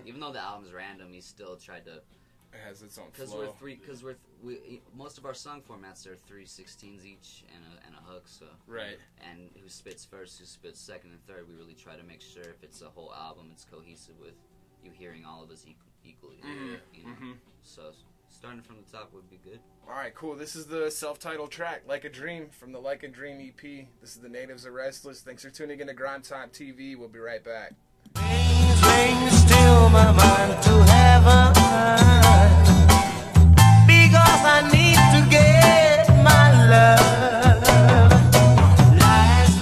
even though the album's random, he still tried to. It has its own Because flow. most of our song formats are 3/16 each and a hook. So right. And who spits first, who spits second and third. We really try to make sure if it's a whole album, it's cohesive with you hearing all of us equally. You know? So starting from the top would be good. All right, cool. This is the self-titled track, Like a Dream, from the Like a Dream EP. This is the Natives Are Restless. Thanks for tuning in to GrimeTime TV. We'll be right back. Still my mind to heaven, because I need to get my love. Lies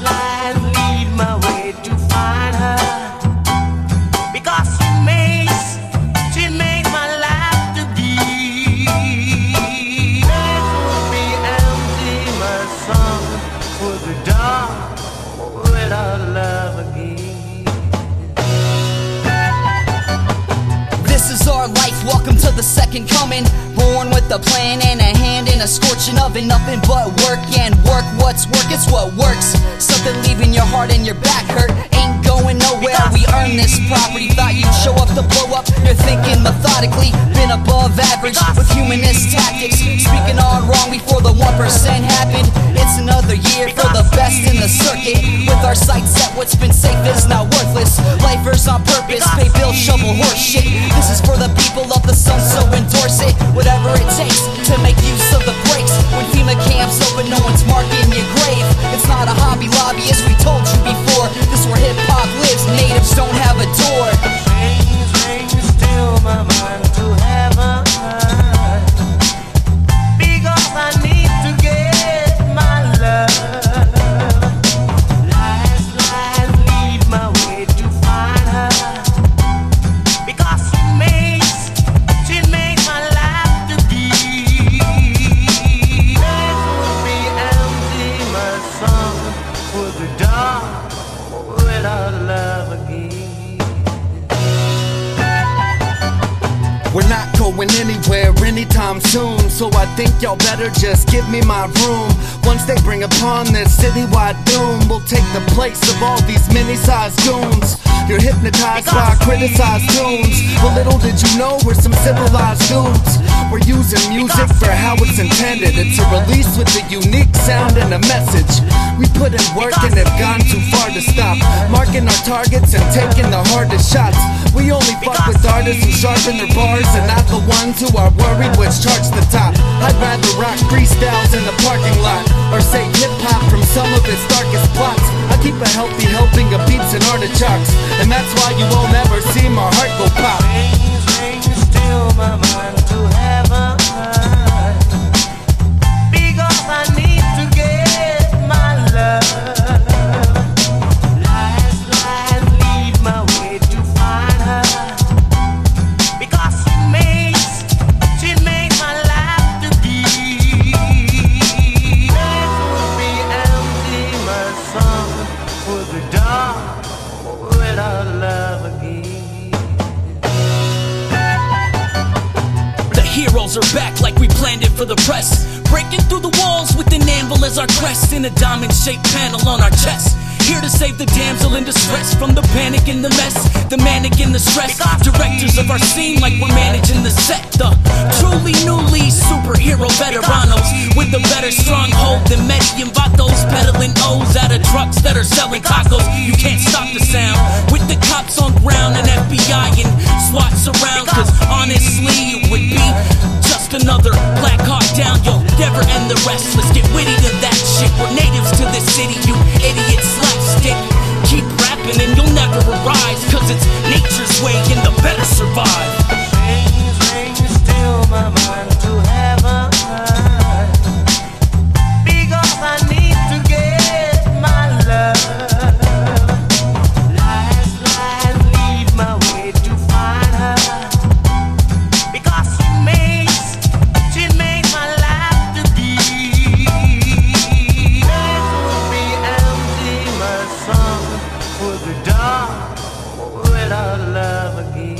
lead my way to find her, because she makes my life to be. It would be empty, my song would be dark without love again. This is our life, welcome to the second coming. Born with a plan and a hand in a scorching oven. Nothing but work and work, what's work, it's what works. Something leaving your heart and your back hurt. Ain't going nowhere, we earn this property. Thought you'd show up to blow up, you're thinking methodically. Been above average with humanist tactics. Speaking all wrong before the 1% happened. It's another year for the best in the circuit. With our sights set, what's been safe is now worthless. Lifers on purpose, pay bills, shovel horse shit. This is for the people of the sun, so endorse it. Whatever it takes to make use of the breaks. When FEMA camps open, no one's marking your grave. It's not a Hobby Lobby, as we told you before. This is where hip-hop lives, natives don't have a door. Rings still my mind to heaven, because I need to get my love. Lies lead my way to find her, because she makes my life to be. It would be empty, my song would be dark without love again. We're not going anywhere anytime soon, so I think y'all better just give me my room. Once they bring upon this citywide doom, we'll take the place of all these mini-sized goons. You're hypnotized by criticized tunes. Well, little did you know we're some civilized dudes. We're using music for how it's intended. It's a release with a unique sound and a message. We put in work and have gone too far to stop, marking our targets and taking the hardest shots. We only fuck with artists who sharpen their bars and not the ones who are worried which charts the top. I'd rather rock freestyles in the parking lot, or say hip-hop from some of its darkest plots. I keep a healthy helping of beets and artichokes, and that's why you won't ever see my heart go pop. Rings still my mind to heaven, because I need to get my love. Lies lead my way to find her, because she makes my life to be. It would be empty, my song would be dark without love again. The heroes are back like we planned it for the press. Breaking through the walls with an anvil as our crest, and a diamond-shaped panel on our chest. Here to save the damsel in distress from the panic and the mess, the manic and the stress. Directors of our scene like we're managing the set. The truly newly superhero veteranos with a better stronghold than Medi and Vatos, peddling O's out of trucks that are selling tacos. You can't stop the sound with the cops on ground and FBI and SWATs around. Cause honestly it would be just another Black Hawk down. Yo, never end the restless. Get witty to that shit. We're natives to this city, you idiot slapstick. Keep rapping and you'll never arise, cause it's nature's way and the better survive. Things still my mind to heaven, because I need to get my love. Lies, lead my way to find her, because she made my life to be. It would be empty, my song would be dark without love again.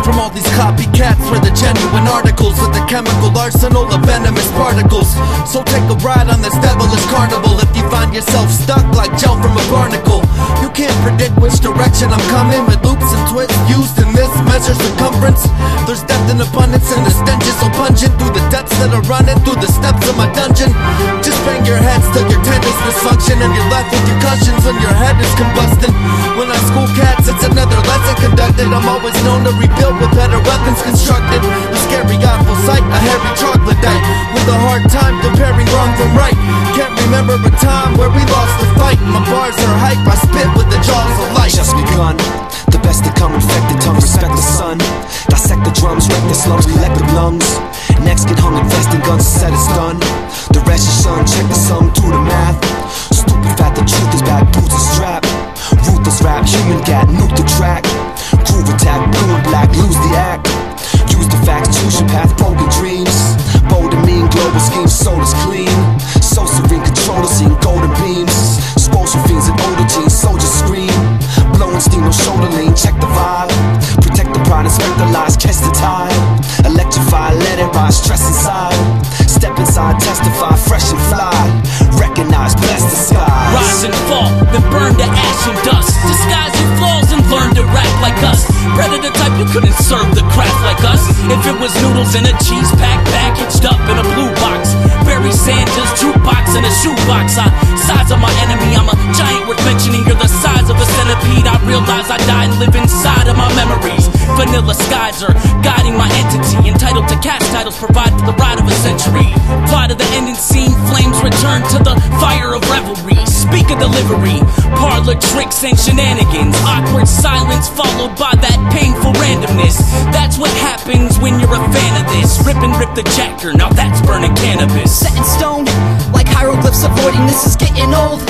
From all these copycats for the genuine articles with the chemical arsenal of venomous particles. So take a ride on this devilish carnival if you find yourself stuck like gel from a barnacle. You can't predict which direction I'm coming with loops and twists used in this measure circumference. There's depth in abundance and the stench is so pungent through the depths that are running through the steps of my dungeon. Just bang your heads till your tendons dysfunction and you're left with concussions when your head is combusting. When I school cats, it's another lesson conducted. I'm always known to rebuild with better weapons constructed. A scary awful sight, a hairy troglodyte with a hard time comparing wrong from right. Can't remember a time where we lost a fight. My bars are hype, I spit with the jaws of light. Just begun. The best to come, infect the tongue, respect the sun. Dissect the drums, wreck the slums, electric lungs. Next get hung, invest in guns, said it's done. The rest is sun, check the sum, do the math. Stupid fat, the truth is back, boots are strapped. Ruthless rap, human gat, nuke the track. Groove attack, blue and black, lose the act. Use the facts, choose your path, broken dreams. Bold and mean, global schemes, soul is clean. So serene, control the scene, golden beams. Sponsor fiends and older teens, soldiers scream. Blowing steam, no shoulder lean, check the vibe. Protect the pride, inspect the lies, catch the tide. Electrify, let it rise, stress inside. Step inside, testify, fresh and fly. Recognize, bless the sky. Rise and fall, then burn to ash and dust. Disguise your flaws and learn to rap like us. Predator type, you couldn't serve the craft like us. If it was noodles in a cheese pack packaged up in a blue box. Barry Sanders, jukebox in a shoebox. Size of my enemy, I'm a giant worth mentioning. You're the size of a centipede. I realize I die and live inside of my memories. Vanilla skies are guiding my entity. Entitled to cast titles, provide for the ride of a century. Fly to the ending scene, flames return to the fire of revelry. Speak of delivery, parlor tricks and shenanigans. Awkward silence followed by that painful randomness. That's what happens when you're a fan of this. Rip and rip the jacker, now that's burning cannabis. Set in stone, like hieroglyphs avoiding this is getting old.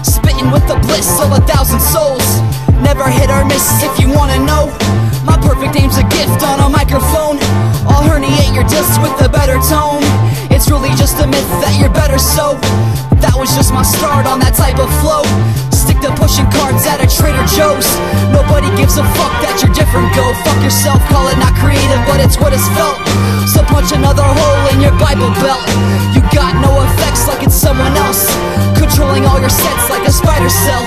Spitting with the bliss of 1,000 souls. Never hit or miss if you wanna know. My perfect aim's a gift on a microphone. I'll herniate your disc with a better tone. It's really just a myth that you're better so. That was just my start on that type of flow. Stick to pushing cards at a Trader Joe's. Nobody gives a fuck that you're different, go fuck yourself. Call it not creative, but it's what is felt. So punch another hole in your Bible belt. You got no effects like it's someone else. Controlling all your sets like a spider cell.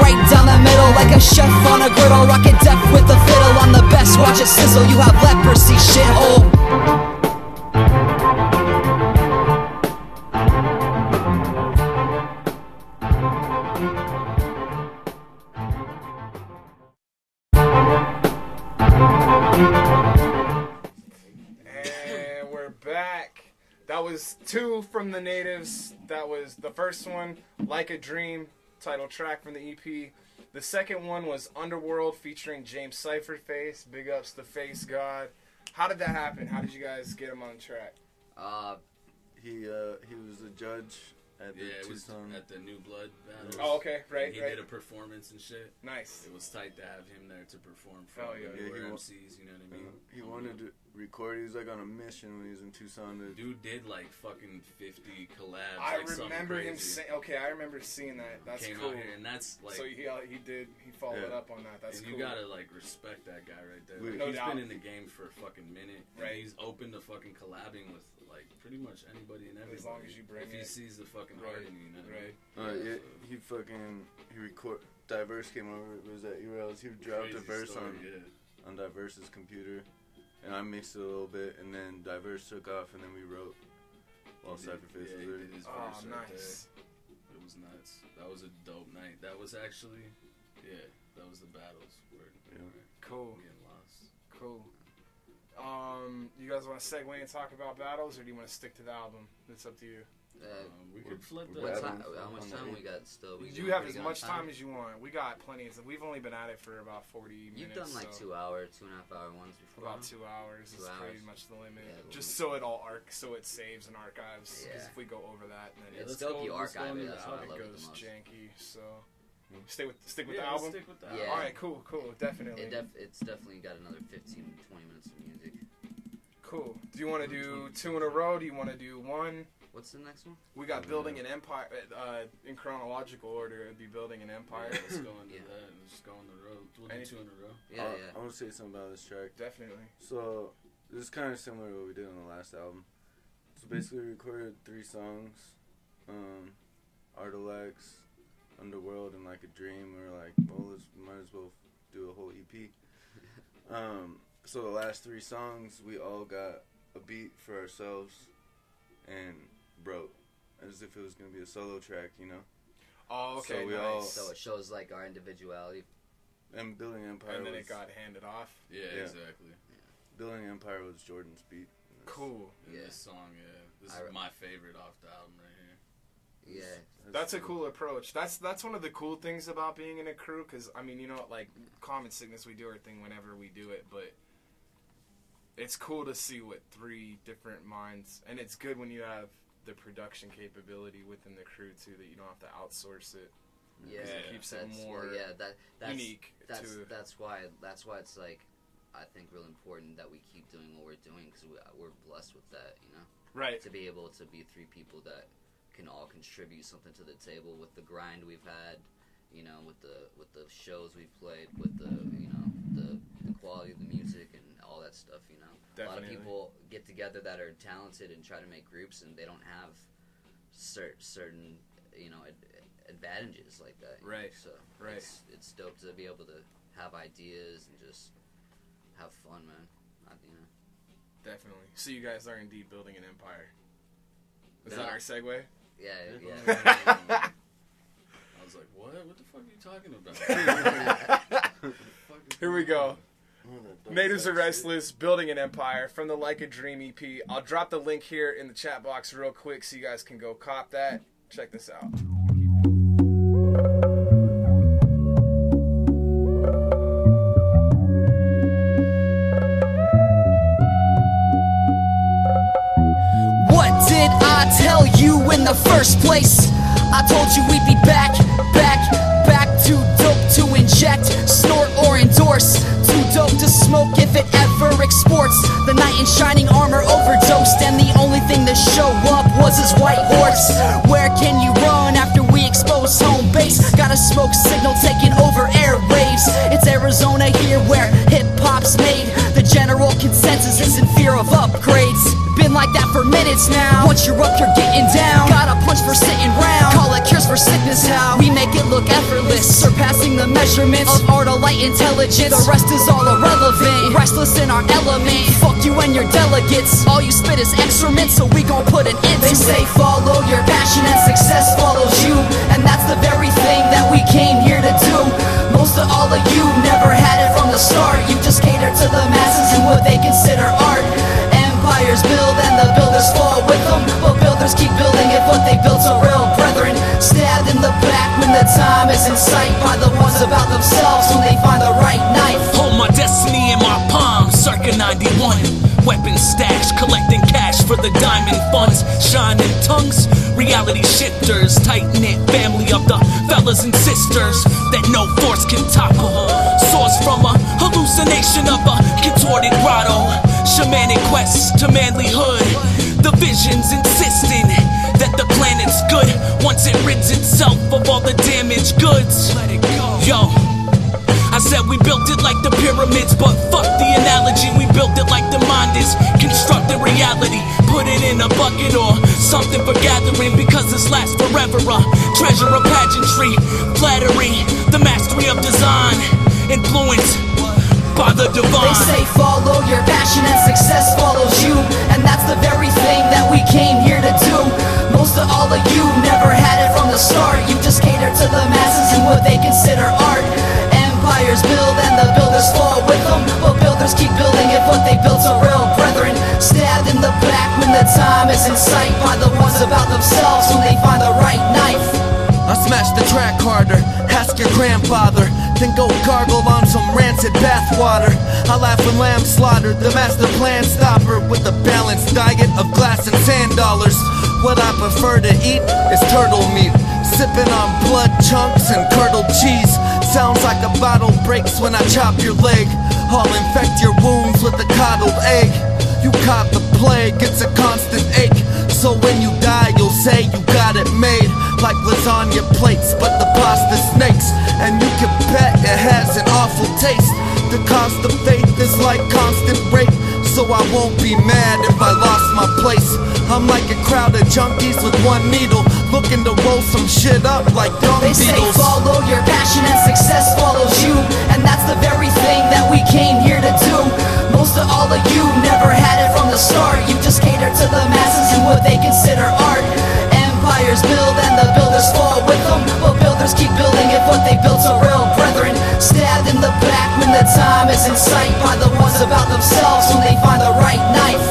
Right down the middle like a chef on a griddle. Rockin' deaf with the fiddle on the best. Watch it sizzle, you have leprosy, shithole. And we're back. That was 2 from the Natives. That was the first one, Like a Dream, title track from the EP. The second one was Underworld featuring James Ciphurphace. Big ups to Face God. How did that happen? How did you guys get him on track? He was a judge at the it was Tucson. at the New Blood battles. Oh, okay, right, He right. did a performance and shit. Nice. It was tight to have him there to perform for Oh, yeah. newer he wa- MCs, you know what I mean? He wanted to record. He was like on a mission when he was in Tucson. Dude did like fucking 50 collabs. I like remember him crazy. saying, okay, I remember seeing that. That's Came cool. out here, and that's like. So he followed up on that. That's and cool. you gotta like respect that guy right there. Like, No he's doubt. been in the game for a fucking minute. And Right. he's open to fucking collabing with like pretty much anybody and everybody. As long as you bring if he it. sees the fucking heart in you, you know what I Right. mean? He record. DieVerse came over. It was at E-Rails. He dropped a Crazy verse story, on DieVerse's computer, and I mixed it a little bit, and then DieVerse took off, and then we wrote while Ciphurphace was he there. did his Oh, verse right nice. there. It was nuts. That was a dope night. That was actually, that was the battles. Word. Yeah. Cool. Getting lost. Cool. You guys want to segue and talk about battles, or do you want to stick to the album? It's up to you. We could flip the. How much time we got still? You have as much time as you want. We got plenty. We've only been at it for about 40 minutes. You've done like so 2 hour, 2.5 hour ones before. About 2 hours 2 is hours. pretty much the limit. Yeah, Just so it all so it saves and archives. Because Yeah. if we go over that, then It's dope you archive it. That's what I it love it the goes most. janky. So stick with the Yeah, album. stick with the Yeah. All right, cool, definitely. It's definitely got another 15, 20 minutes of music. Cool. Do you want to do 2 in a row? Do you want to do 1? What's the next one? We got Building an Empire in chronological order. It'd be Building an Empire. Let's go into that and just go on the road. We'll do 2 in a row. I want to say something about this track. Definitely. So this is kind of similar to what we did on the last album. So basically, we recorded 3 songs, Artillects, Underworld, and Like a Dream. We were like, well, might as well do a whole EP. So the last 3 songs, we all got a beat for ourselves and wrote as if it was gonna be a solo track, you know. Oh, okay. So we nice. So it shows like our individuality. And Building Empire. And then was, it got handed off. Yeah, exactly. Building Empire was Jordan's beat. Cool. And this song, this is my favorite off the album right here. Yeah. That's a cool approach. That's one of the cool things about being in a crew, because, I mean, you know, like, Common Sickness, we do our thing whenever we do it, but it's cool to see what 3 different minds, and it's good when you have the production capability within the crew, too, that you don't have to outsource it. Yeah, it keeps it more that's unique. That's why it's like, I think real important that we keep doing what we're doing, because we're blessed with that, you know. Right. To be able to be 3 people that can all contribute something to the table with the grind we've had, you know, with the shows we've played, with the, you know, the quality of the music and all that stuff, you know. Definitely. A lot of people get together that are talented and try to make groups, and they don't have certain, you know, advantages like that. Right. So right. It's dope to be able to have ideas and just have fun, man. You know. Definitely. So you guys are indeed building an empire. Is No. that our segue? Yeah. I was like, what? What the fuck are you talking about? Here we go. Natives Are Restless, Building an Empire from the Like a Dream EP. I'll drop the link here in the chat box real quick so you guys can go cop that. Check this out. What did I tell you in the first place? I told you we'd be back too dope to inject, snort or endorse, too dope to smoke if it ever exports. The knight in shining armor overdosed, and the only thing to show up was his white horse. Where can you run after we expose home base? Got a smoke signal taking over airwaves. It's Arizona here where hip-hop's made. The general consensus is in fear of upgrades. Been like that for minutes now. Once you're up, you're getting down. Got a punch for sitting round. Call it cures for sickness, how we make it look effortless, surpassing the measurements of Artilect intelligence. The rest is all irrelevant. Restless in our element. Fuck you and your delegates. All you spit is excrement, so we gon' put an end to it. They say follow your passion and success follows you, and that's the very thing that we came here to do. Most of all of you never had it from the start. You just cater to the masses and what they consider art. Empires build and the builders fall with them, but builders keep building if what they built's a real brethren. Stabbed in the back when the time is in sight by the ones about themselves when they find the right knife. Hold my destiny in my palm, circa 91. Weapons stashed, collecting cash for the diamond funds, shining tongues, reality shifters, tight-knit family of the fellas and sisters that no force can topple. Source from a hallucination of a contorted grotto, shamanic quest to manlyhood, the visions insisting that the planet's good once it rids itself of all the damaged goods. Let it go. Yo, I said we built it like the pyramids, but fuck the analogy, we built it like the mind is constructed reality. Put it in a bucket or something for gathering, because this lasts forever. A treasure of pageantry, flattery, the mastery of design, influence by the divine. They say follow your passion and success follows you, and that's the very thing that we came here to do. Most of all of you never had it from the start. You just cater to the masses and what they consider art. Empires build and the builders fall with them, but builders keep building if what they built's a real brethren. Stabbed in the back when the time is in sight by the ones about themselves when they find the right knife. I smash the track harder, ask your grandfather, then go gargle on some rancid bathwater. I laugh when lambs slaughtered, the master plan stopper with a balanced diet of glass and sand dollars. What I prefer to eat is turtle meat, sipping on blood chunks and curdled cheese. Sounds like a bottle breaks when I chop your leg. I'll infect your wounds with a coddled egg. You caught the plague, it's a constant ache. So when you die, you'll say you got it made. Like lasagna plates, but the pasta snakes. And you can bet it has an awful taste. The cost of faith is like constant rape, so I won't be mad if I lost my place. I'm like a crowd of junkies with one needle, looking to roll some shit up like dung beetles. They say follow your passion and success follows you, and that's the very thing that we came here to do. Most of all of you never had it from the start. You just cater to the masses and what they consider art. Empires build and the builders fall with them, but builders keep building if what they built's a real brethren. Stabbed in the back when the time is in sight by the ones about themselves when they find the right knife.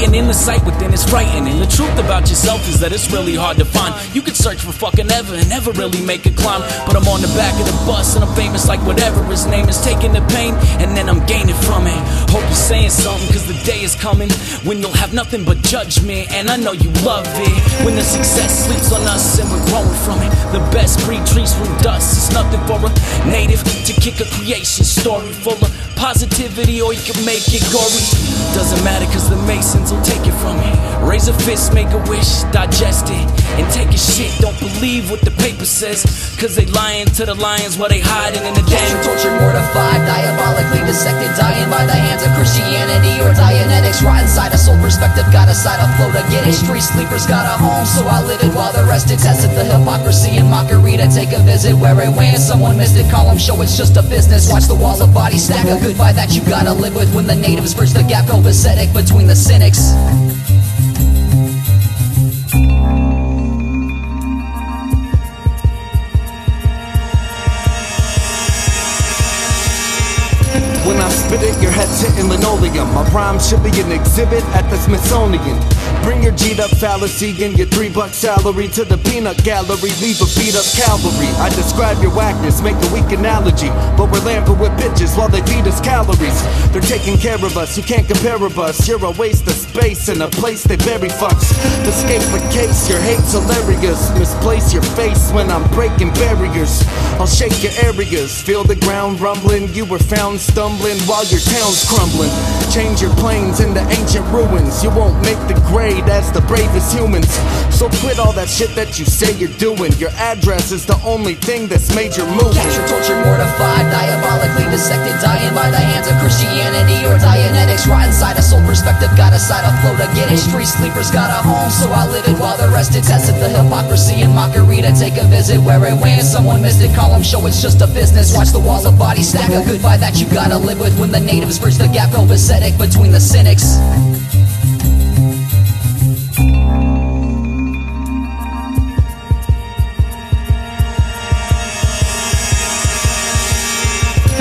In the sight within is frightening. The truth about yourself is that it's really hard to find. You could search for fucking ever and never really make a climb, but I'm on the back of the bus and I'm famous like whatever his name is. Taking the pain and then I'm gaining from it. Hope you're saying something, cause the day is coming when you'll have nothing but judgment, and I know you love it. When the success sleeps on us and we're growing from it. The best breed trees from dust. It's nothing for a native to kick a creation story full of positivity, or you can make it gory. Doesn't matter cause the Masons will take it from me. Raise a fist, make a wish, digest it, and take a shit. Don't believe what the paper says, cause they lying to the lions while they hiding in the den. Tortured, mortified, diabolically dissected, dying by the hands of Christianity or Dianetics. Rot inside a soul perspective, got a side of flow to get it. Street sleepers got a home, so I live it while the rest detested the hypocrisy and mockery to take a visit where it went. Someone missed it, call them show it's just a business. Watch the walls of bodies stack, a goodbye that you gotta live with. When the natives bridge the gap, copacetic between the cynics. When I spit it, your head's hitting linoleum. My rhyme should be an exhibit at the Smithsonian. Bring your G'd up fallacy and your $3 salary to the peanut gallery. Leave a beat up cavalry. I describe your whackness, make a weak analogy, but we're lamping with bitches while they feed us calories. They're taking care of us, you can't compare of us. You're a waste of space in a place they bury fucks. Escape a case, your hate's hilarious. Misplace your face when I'm breaking barriers. I'll shake your areas, feel the ground rumbling. You were found stumbling while your town's crumbling. change your plains into ancient ruins. You won't make the grade as the bravest humans. So quit all that shit that you say you're doing. Your address is the only thing that's made your move. Captured, tortured, mortified, diabolically dissected, dying by the hands of Christianity or Dianetics. Rot inside a soul perspective, got a side of flow to get it. Street sleepers got a home, so I live it while the rest it tested the hypocrisy and mockery to take a visit where it went. Someone missed it, call them show it's just a business. Watch the walls of bodies stack, a goodbye that you gotta live with when the natives bridge the gap copacetic between the cynics.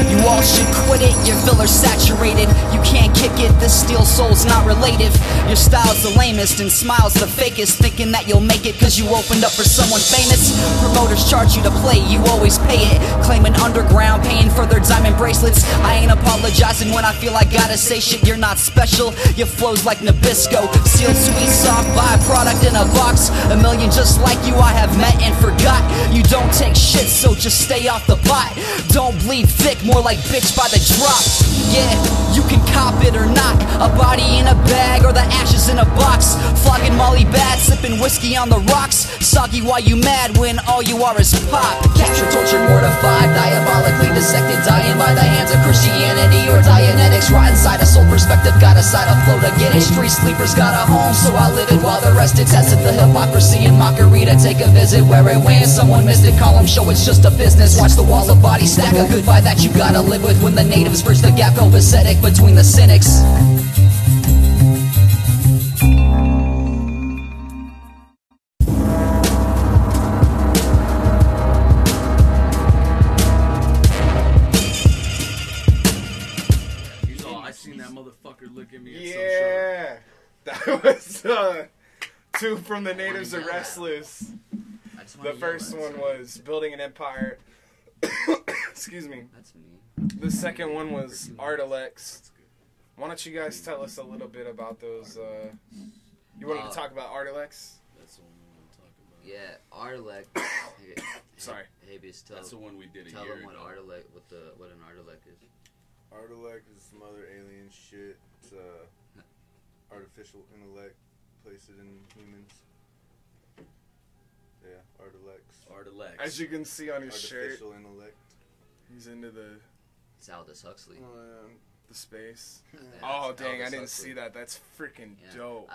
You all should quit it, your filler's saturated. You can't kick it, this steel soul's not relative. Your style's the lamest and smile's the fakest, thinking that you'll make it cause you opened up for someone famous. Promoters charge you to play, you always pay it. Claiming underground, paying for their diamond bracelets. I ain't apologizing when I feel I gotta say shit. You're not special, your flow's like Nabisco. Sealed sweet soft byproduct in a box. A million just like you I have met and forgot. You don't take shit, so just stay off the pot. Don't bleed thick, more like bitch by the drop. Yeah, you can cop it or not. A body in a bag or the ashes in a box. Flogging Molly bad, sipping whiskey on the rocks. Soggy why you mad when all you are is pop. Captured, tortured, mortified, diabolically dissected, dying by the hands of Christianity or Dianetics. Rot inside a soul perspective, got a side of flow to get it. Street sleepers got a home, so I live it while the rest it tested the hypocrisy and mockery to take a visit where it went. Someone missed it, call them show it's just a business. Watch the walls of bodies stack, a goodbye that you gotta live with when the natives bridge the gap copacetic between the cynics. I seen that motherfucker look at me at Yeah, that was two from the Natives Are Restless. The first one was Building an Empire. Excuse me. That's me. The second one was Artillects. Why don't you guys tell us a little bit about those? You wanted to talk about Artillects? That's the one we want to talk about. Yeah, Artilect. Sorry. Habeas, That's the one we did a tell year them what ago. Artilect, what an Artilect is. Artilect is some other alien shit. It's artificial intellect, place it in humans. Yeah, Artilects. Artillects. As you can see on his shirt, Artificial intellect. he's into the It's Aldous Huxley. the space. Yeah, Oh it's dang, I Aldous didn't Huxley. see that. That's freaking Yeah. dope.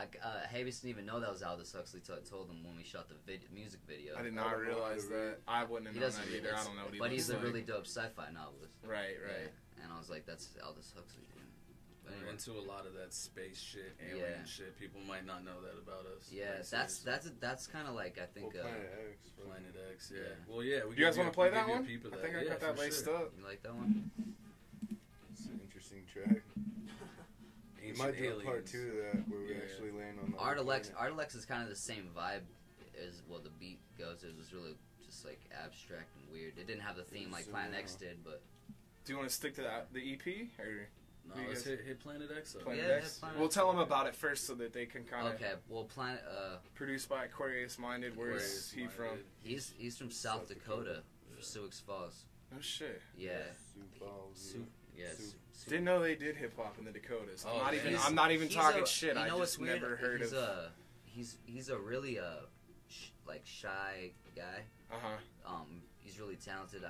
Habeas didn't even know that was Aldous Huxley till I told him when we shot the music video. I did not realize that. I wouldn't have He known doesn't that read either. it, I don't know what he but looks he's a like. really dope sci-fi novelist. Right. Yeah. And I was like, that's Aldous Huxley. Dude. But We're anyway. into a lot of that space shit, alien shit. People might not know that about us. Yeah, that's kind of like I think. Planet X. Yeah. Well, yeah. You guys want to play that one? I I think I got that laced up. You like that one? It's an interesting track. We Ancient might do a aliens. part 2 to that where we actually land on the Artillects is kind of the same vibe as well. The beat goes. It was really just like abstract and weird. It didn't have the theme like Planet X did, but. Do you want to stick to the EP or? No, let's hit Planet X. Planet Yeah, X. Planet We'll X. tell them about it first so that they can kind of. Okay, well, Planet. Produced by AquariusMinded. Where's he from? He's from South Dakota, Sioux Falls. Oh shit. Yeah. Didn't know they did hip hop in the Dakotas. Oh, I'm not even talking shit. You know I what's just weird? never heard he's of. He's a really like shy guy. He's really talented.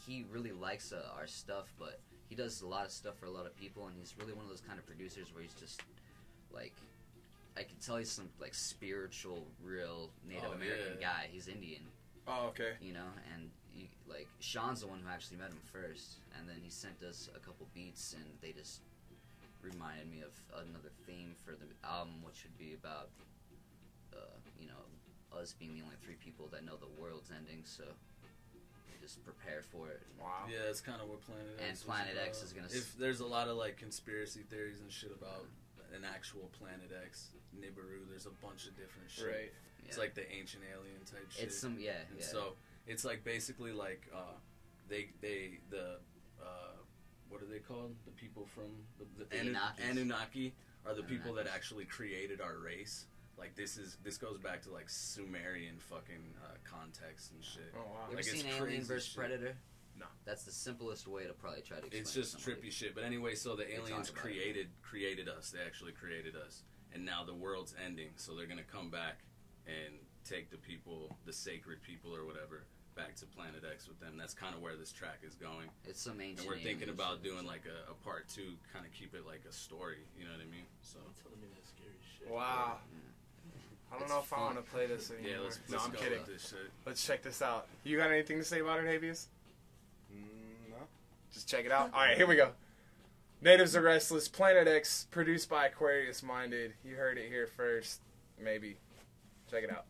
He really likes our stuff, but he does a lot of stuff for a lot of people, and he's really one of those kind of producers where he's just like, I can tell he's some like spiritual, real Native American guy. He's Indian. Oh, okay. You know, and like Sean's the one who actually met him first, and then he sent us a couple beats, and they just reminded me of another theme for the album, which would be about, you know, us being the only 3 people that know the world's ending, so just prepare for it. Wow. Yeah, that's kind of what Planet X. And Planet X is gonna. If there's a lot of like conspiracy theories and shit about an actual Planet X, Nibiru, there's a bunch of different shit. Right. It's like the ancient alien type shit. It's some And so it's like basically like what are they called? The people from the Anunnaki are the people that actually created our race. Like this goes back to like Sumerian fucking context and shit. Oh wow. You ever Like, seen it's Alien crazy vs shit. Predator? No. That's the simplest way to probably try to explain It's just to somebody. trippy shit. But anyway, so the aliens talk about created us. They actually created us. And now the world's ending, so they're going to come back and take the people, the sacred people or whatever, back to Planet X with them. That's kind of where this track is going. It's some ancient. And we're thinking aliens about shit. doing like a part 2, kind of keep it like a story. You know what I mean? So. Wow. I don't know if I want to play this anymore. Yeah, let's no, I'm go kidding. with this shit. Let's check this out. You got anything to say about it, Habeas? No. Just check it out. All right, here we go. Natives Are Restless, Planet X, produced by AquariusMinded. You heard it here first. Maybe. Check it out.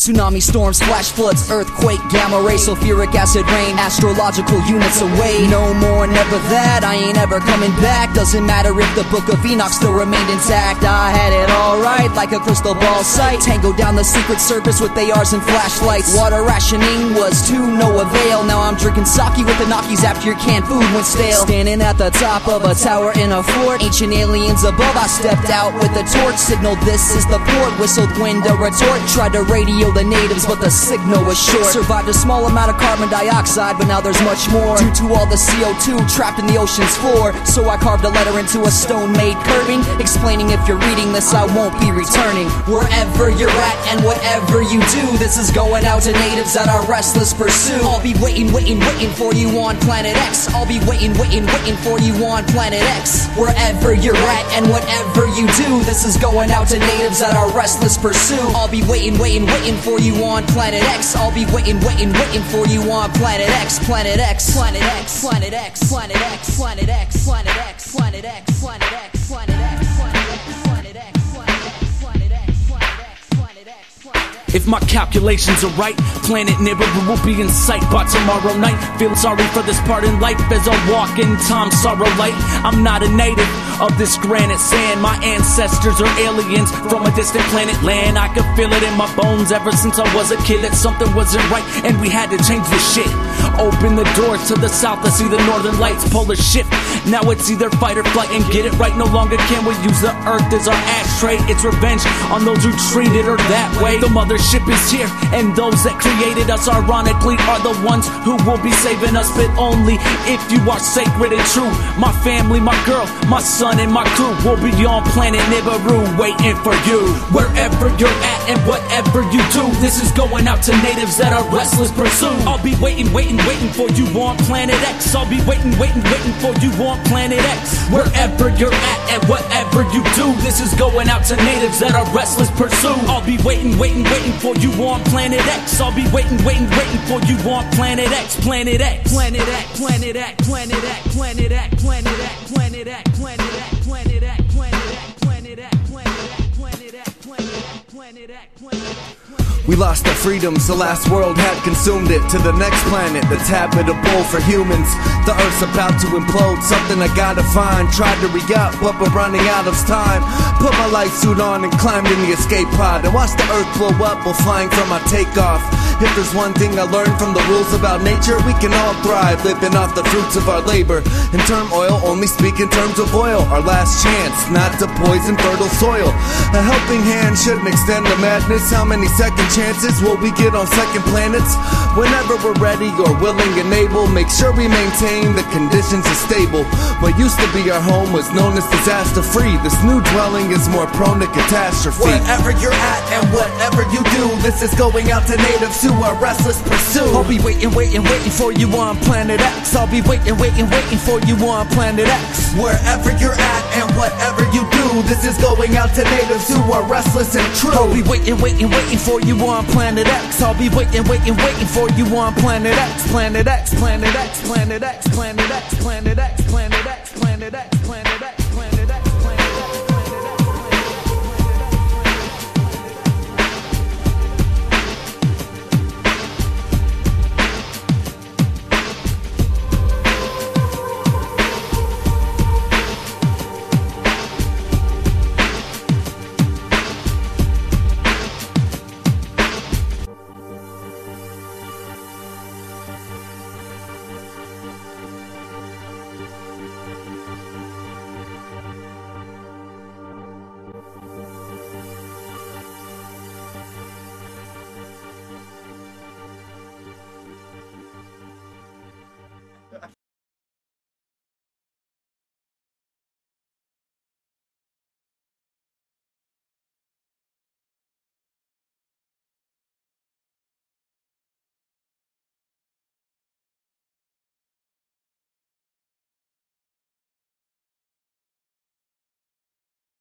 Tsunami storms, flash floods, earthquake, gamma ray, sulfuric acid rain, astrological units away. No more, never that, I ain't ever coming back. Doesn't matter if the book of Enoch still remained intact. I had it alright, like a crystal ball sight. Tango down the secret service with ARs and flashlights. Water rationing was to no avail. Now I'm drinking sake with the Nakis after your canned food went stale. Standing at the top of a tower in a fort, ancient aliens above, I stepped out with a torch. Signaled this is the port, whistled wind a retort. Tried to radio the natives, but the signal was short. Survived a small amount of carbon dioxide, but now there's much more due to all the CO2 trapped in the ocean's floor. So I carved a letter into a stone-made curving, explaining if you're reading this, I won't be returning. Wherever you're at and whatever you do, this is going out to natives that are restless pursuit. I'll be waiting for you on Planet X. I'll be waiting for you on Planet X. Wherever you're at and whatever you do, this is going out to natives that are restless pursuit. I'll be waiting for you on Planet X. I'll be waiting for you on Planet X. Planet X. Planet X. Planet X. Planet X. Planet X. Planet X. Planet X. Planet X. Planet X. Planet X. Planet X. Planet X. Planet X. Planet X. Planet X. Planet X. If my calculations are right, Planet Nibiru will be in sight by tomorrow night. Feel sorry for this part in life as I walk in time's sorrow light. I'm not a native of this granite sand. My ancestors are aliens from a distant planet land. I could feel it in my bones ever since I was a kid that something wasn't right and we had to change the shit. Open the doors to the south to see the northern lights. Polar shift, now it's either fight or flight and get it right. No longer can we use the earth as our ashtray. It's revenge on those who treated her that way. The mothership is here, and those that created us ironically are the ones who will be saving us, but only if you are sacred and true. My family, my girl, my son and my crew will be on Planet Nibiru waiting for you. Wherever you're at and whatever you do, this is going out to natives that are restless pursuit. I'll be waiting for you on Planet X. I'll be waiting for you on Planet X. Wherever you're at and whatever you do, this is going out to natives that are restless pursuit. I'll be waiting for you on Planet X. I'll be waiting for you on Planet X. Planet X. Planet X. Planet X. Planet X. Planet X. Planet X. Planet X. Planet X. Planet X. Planet X. Planet X. Planet X. Planet X. Planet X. Planet X. Planet X. We lost our freedoms, the last world had consumed it. To the next planet that's habitable for humans. The earth's about to implode, something I gotta find. Tried to re-up, but we're running out of time. Put my light suit on and climbed in the escape pod and watched the earth blow up while flying from our takeoff. If there's one thing I learned from the rules about nature, we can all thrive, living off the fruits of our labor. In term oil, only speak in terms of oil. Our last chance, not to poison fertile soil. A helping hand shouldn't extend to madness. How many second chances will we get on second planets? Whenever we're ready or willing and able, make sure we maintain the conditions are stable. What used to be our home was known as disaster free. This new dwelling is more prone to catastrophe. Wherever you're at and whatever you do, this is going out to natives who are restless pursuit. I'll be waiting for you on Planet X. I'll be waiting for you on Planet X. Wherever you're at and whatever you do, this is going out to natives who are restless and true. I'll be waiting for you on Planet X. I'll be waiting for you on Planet X. Planet X. Planet X. Planet X. Planet X. Planet X. Planet X. Planet X. Planet X. Planet X.